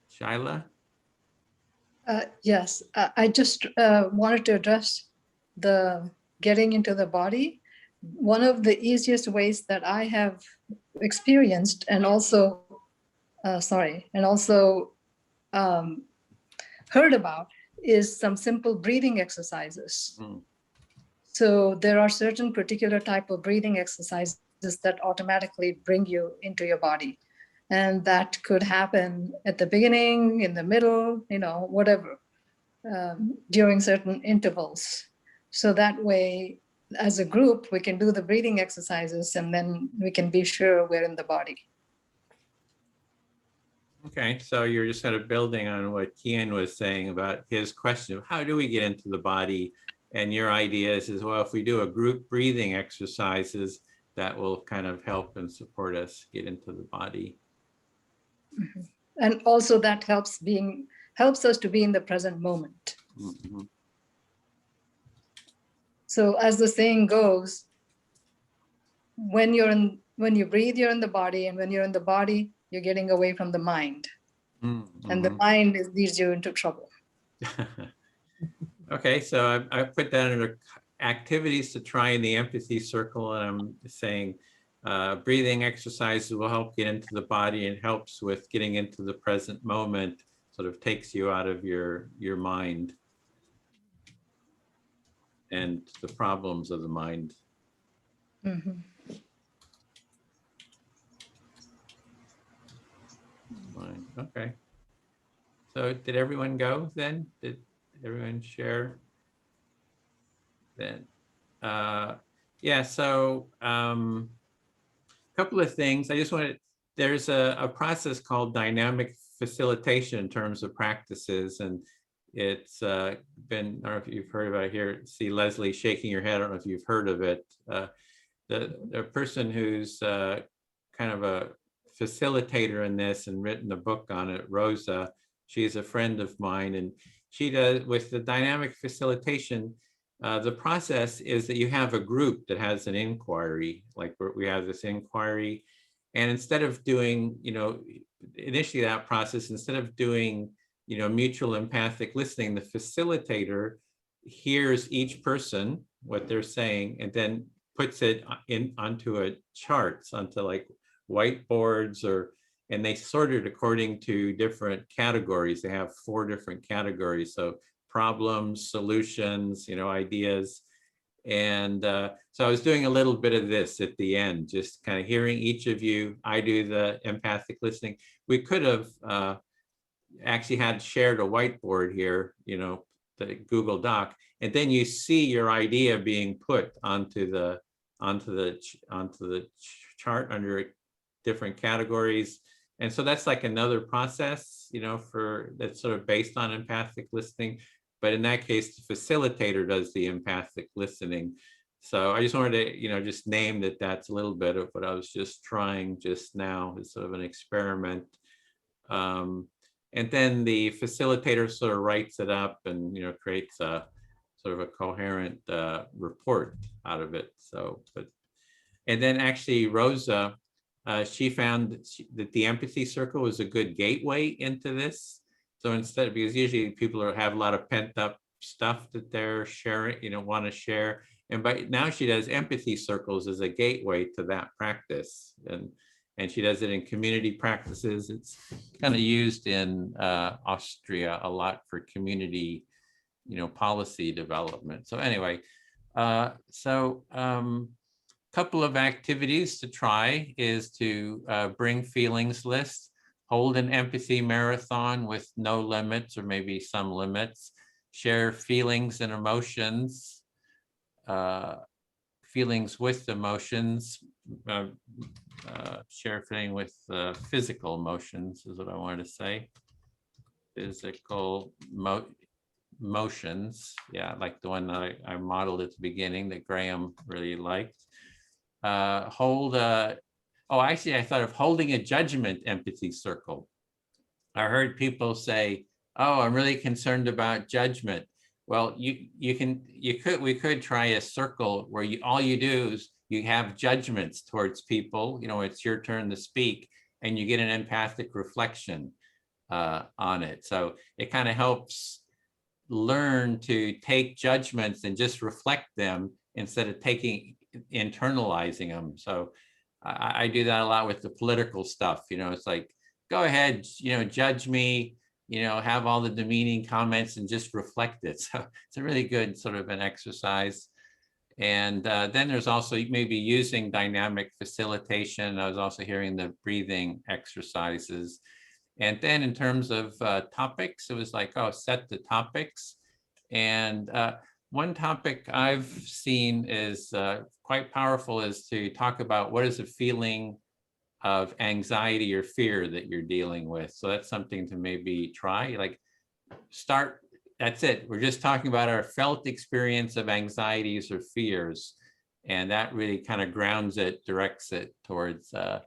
Shaila. Yes, I just wanted to address the getting into the body. One of the easiest ways that I have experienced and also, heard about is some simple breathing exercises. Mm. So there are certain particular type of breathing exercises that automatically bring you into your body. And that could happen at the beginning, in the middle, whatever, during certain intervals. So that way, as a group, we can do the breathing exercises and then we can be sure we're in the body. Okay, so you're just kind of building on what Kian was saying about his question of how do we get into the body? And your idea is, well, if we do a group breathing exercises, that will kind of help and support us get into the body. Mm-hmm. And also that helps us to be in the present moment. Mm-hmm. So as the saying goes, when you breathe, you're in the body, and when you're in the body, you're getting away from the mind. Mm-hmm. And the mind leads you into trouble. Okay, so I put that under activities to try in the empathy circle, and I'm saying breathing exercises will help get into the body and helps with getting into the present moment, sort of takes you out of your mind and the problems of the mind. Mhm. Okay. So did everyone go then? Did everyone share? Then, yeah, so couple of things. I just wanted, there's a process called dynamic facilitation in terms of practices, and it's been, I don't know if you've heard about it here, see Leslie shaking your head, I don't know if you've heard of it. The person who's kind of a facilitator in this and written a book on it, Rosa, she's a friend of mine, and she does, with the dynamic facilitation, the process is that you have a group that has an inquiry, like we have this inquiry, and instead of doing, initially that process, instead of doing, mutual empathic listening, the facilitator hears each person, what they're saying, and then puts it onto a charts, onto like whiteboards, and they sort it according to different categories. They have 4 different categories. So problems, solutions, ideas. And so I was doing a little bit of this at the end, just kind of hearing each of you. I do the empathic listening. We could have actually had shared a whiteboard here, the Google Doc, and then you see your idea being put onto the chart under different categories. And so that's like another process, that's sort of based on empathic listening. But in that case, the facilitator does the empathic listening. So I just wanted to, just name that that's a little bit of what I was just trying just now, is sort of an experiment. And then the facilitator sort of writes it up and, creates a sort of a coherent report out of it. So, and then actually Rosa, she found that the empathy circle was a good gateway into this. So instead, because usually people have a lot of pent up stuff that they're sharing, want to share. And now she does empathy circles as a gateway to that practice. And she does it in community practices. It's kind of used in Austria a lot for community, policy development. So anyway, couple of activities to try is to bring feelings lists, hold an empathy marathon with no limits or maybe some limits, share feelings and emotions, feelings with emotions, share feeling with physical emotions is what I wanted to say. Physical motions, yeah, like the one that I modeled at the beginning that Graham really liked. Actually, I thought of holding a judgment empathy circle. I heard people say, "Oh, I'm really concerned about judgment." Well, we could try a circle where all you do is you have judgments towards people. It's your turn to speak, and you get an empathic reflection on it. So it kind of helps learn to take judgments and just reflect them instead of internalizing them. So I do that a lot with the political stuff. It's like, go ahead, judge me, have all the demeaning comments and just reflect it. So it's a really good sort of an exercise. And then there's also maybe using dynamic facilitation. I was also hearing the breathing exercises. And then in terms of topics, it was like, set the topics. And one topic I've seen is quite powerful is to talk about what is a feeling of anxiety or fear that you're dealing with. So that's something to maybe try, like that's it. We're just talking about our felt experience of anxieties or fears. And that really kind of grounds it, directs it towards the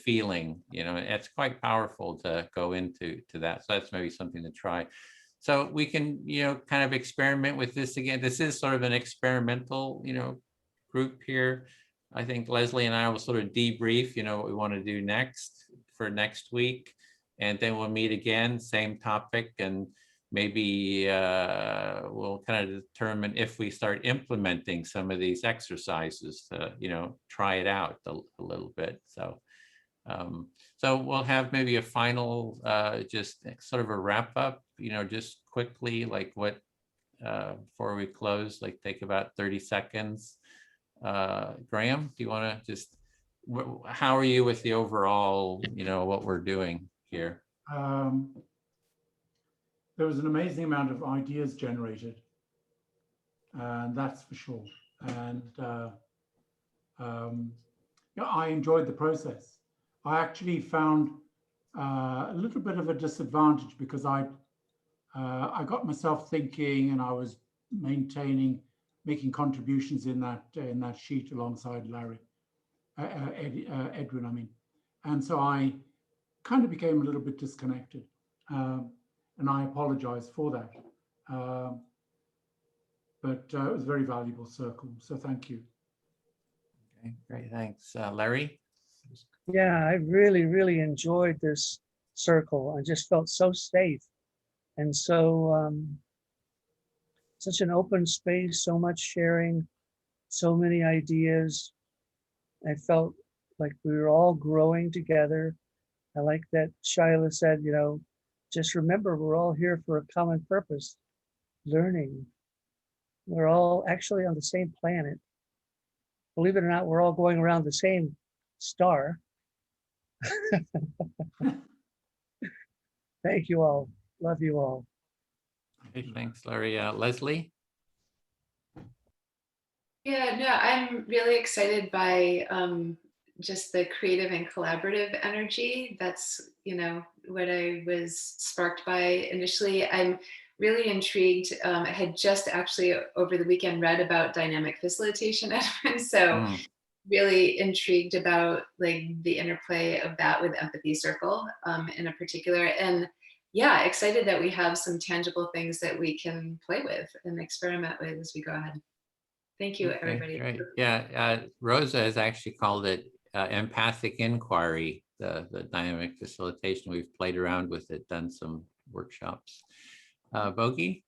feeling, it's quite powerful to go into that. So that's maybe something to try. So we can, kind of experiment with this again. This is sort of an experimental, group here. I think Leslie and I will sort of debrief, what we want to do next for next week. And then we'll meet again, same topic, and maybe we'll kind of determine if we start implementing some of these exercises to, try it out a little bit. So, so we'll have maybe a final, just sort of a wrap up, just quickly, like what, before we close, like take about 30 seconds. Graham, do you want to just, how are you with the overall, what we're doing here? There was an amazing amount of ideas generated, and that's for sure. And I enjoyed the process. I actually found a little bit of a disadvantage because I got myself thinking, and I was making contributions in that sheet alongside Larry, Edwin, I mean, and so I kind of became a little bit disconnected, and I apologize for that. But it was a very valuable circle, so thank you. Okay, great, thanks. Larry? Yeah, I really, really enjoyed this circle. I just felt so safe and so such an open space, so much sharing, so many ideas. I felt like we were all growing together. I like that Shyla said, just remember we're all here for a common purpose, learning. We're all actually on the same planet. Believe it or not, we're all going around the same star. Thank you all. Love you all. Okay, thanks, Larry. Leslie? Yeah, no, I'm really excited by just the creative and collaborative energy. That's, what I was sparked by initially. I'm really intrigued. I had just actually over the weekend read about dynamic facilitation, Edwin, so really intrigued about like the interplay of that with Empathy Circle in a particular. And yeah, excited that we have some tangible things that we can play with and experiment with as we go ahead. Thank you, everybody. Great. Yeah, Rosa has actually called it empathic inquiry, the dynamic facilitation. We've played around with it, done some workshops. Bogi?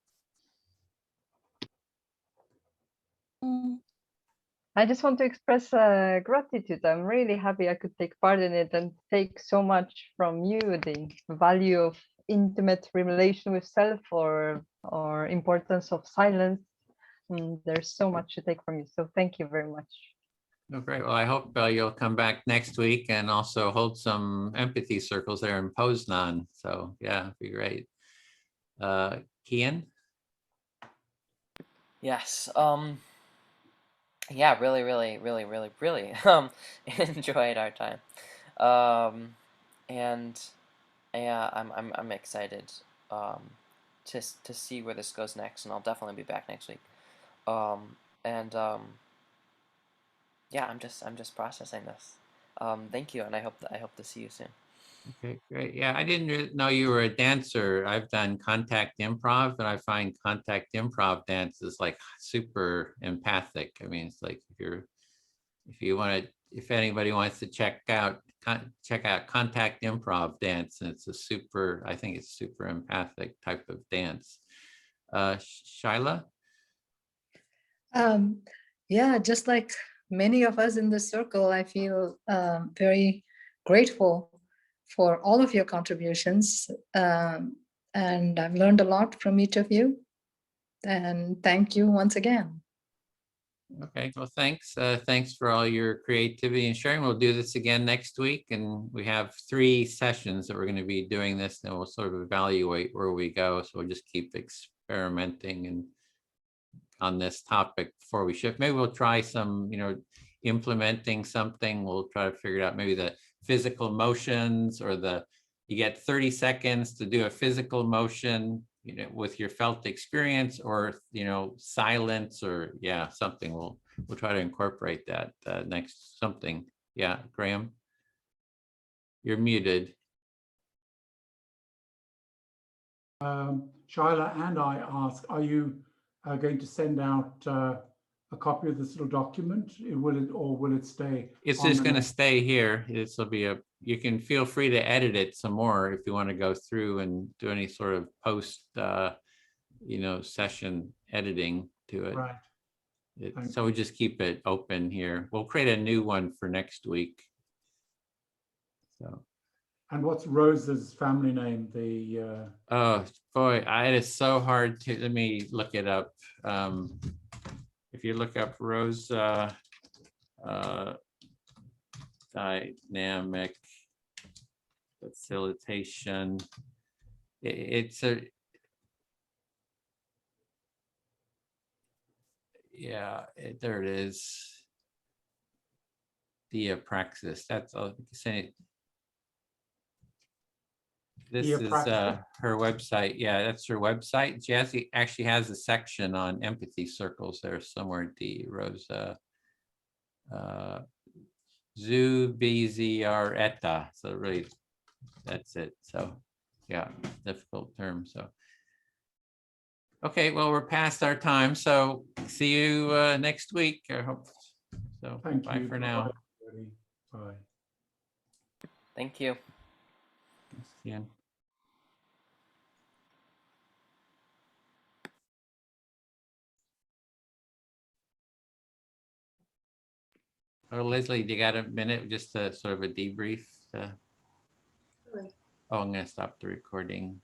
I just want to express gratitude. I'm really happy I could take part in it and take so much from you, the value of intimate relation with self or importance of silence. There's so much to take from you. So thank you very much. Oh, great. Well, I hope you'll come back next week and also hold some empathy circles there in Poznan. So yeah, it'd be great. Kian? Yes. Yeah, really enjoyed our time. And yeah, I'm excited to see where this goes next, and I'll definitely be back next week. Yeah, I'm just processing this. Thank you, and I hope to see you soon. Okay, great. Yeah, I didn't know you were a dancer. I've done contact improv, and I find contact improv dance is like super empathic. I mean, it's like if anybody wants to check out contact improv dance, and I think it's super empathic type of dance. Shyla? Yeah, just like many of us in this circle, I feel very grateful for all of your contributions. And I've learned a lot from each of you. And thank you once again. Okay, well, thanks. Thanks for all your creativity and sharing. We'll do this again next week, and we have 3 sessions that we're going to be doing this, and we'll sort of evaluate where we go. So we'll just keep experimenting and on this topic before we shift. Maybe we'll try some, implementing something. We'll try to figure out maybe the physical motions, or you get 30 seconds to do a physical motion, with your felt experience, or, silence, or yeah, something. We'll try to incorporate that next something. Yeah, Graham, you're muted. Shaila and I ask, are you going to send out a copy of this little document? Will it stay? It's on just the going to next- stay here. This will be you can feel free to edit it some more if you want to go through and do any sort of post, session editing to it. Right. Thank So we just keep it open here. We'll create a new one for next week. So, And what's Rose's family name? oh boy, it is so hard to, let me look it up. If you look up Rose dynamic facilitation, it's a, yeah, there it is. Praxis. That's all I can say. This is Praxis? her website. Yeah, that's her website. She actually has a section on empathy circles there somewhere. Rosa Zubizarreta. So really, that's it. So yeah, difficult term. So okay, well, we're past our time. So see you next week. I hope so. Thank Bye you. for now. Everybody. Bye. Thank you. Thanks again. Oh, Leslie, do you got a minute, just a sort of a debrief? Oh, I'm gonna stop the recording.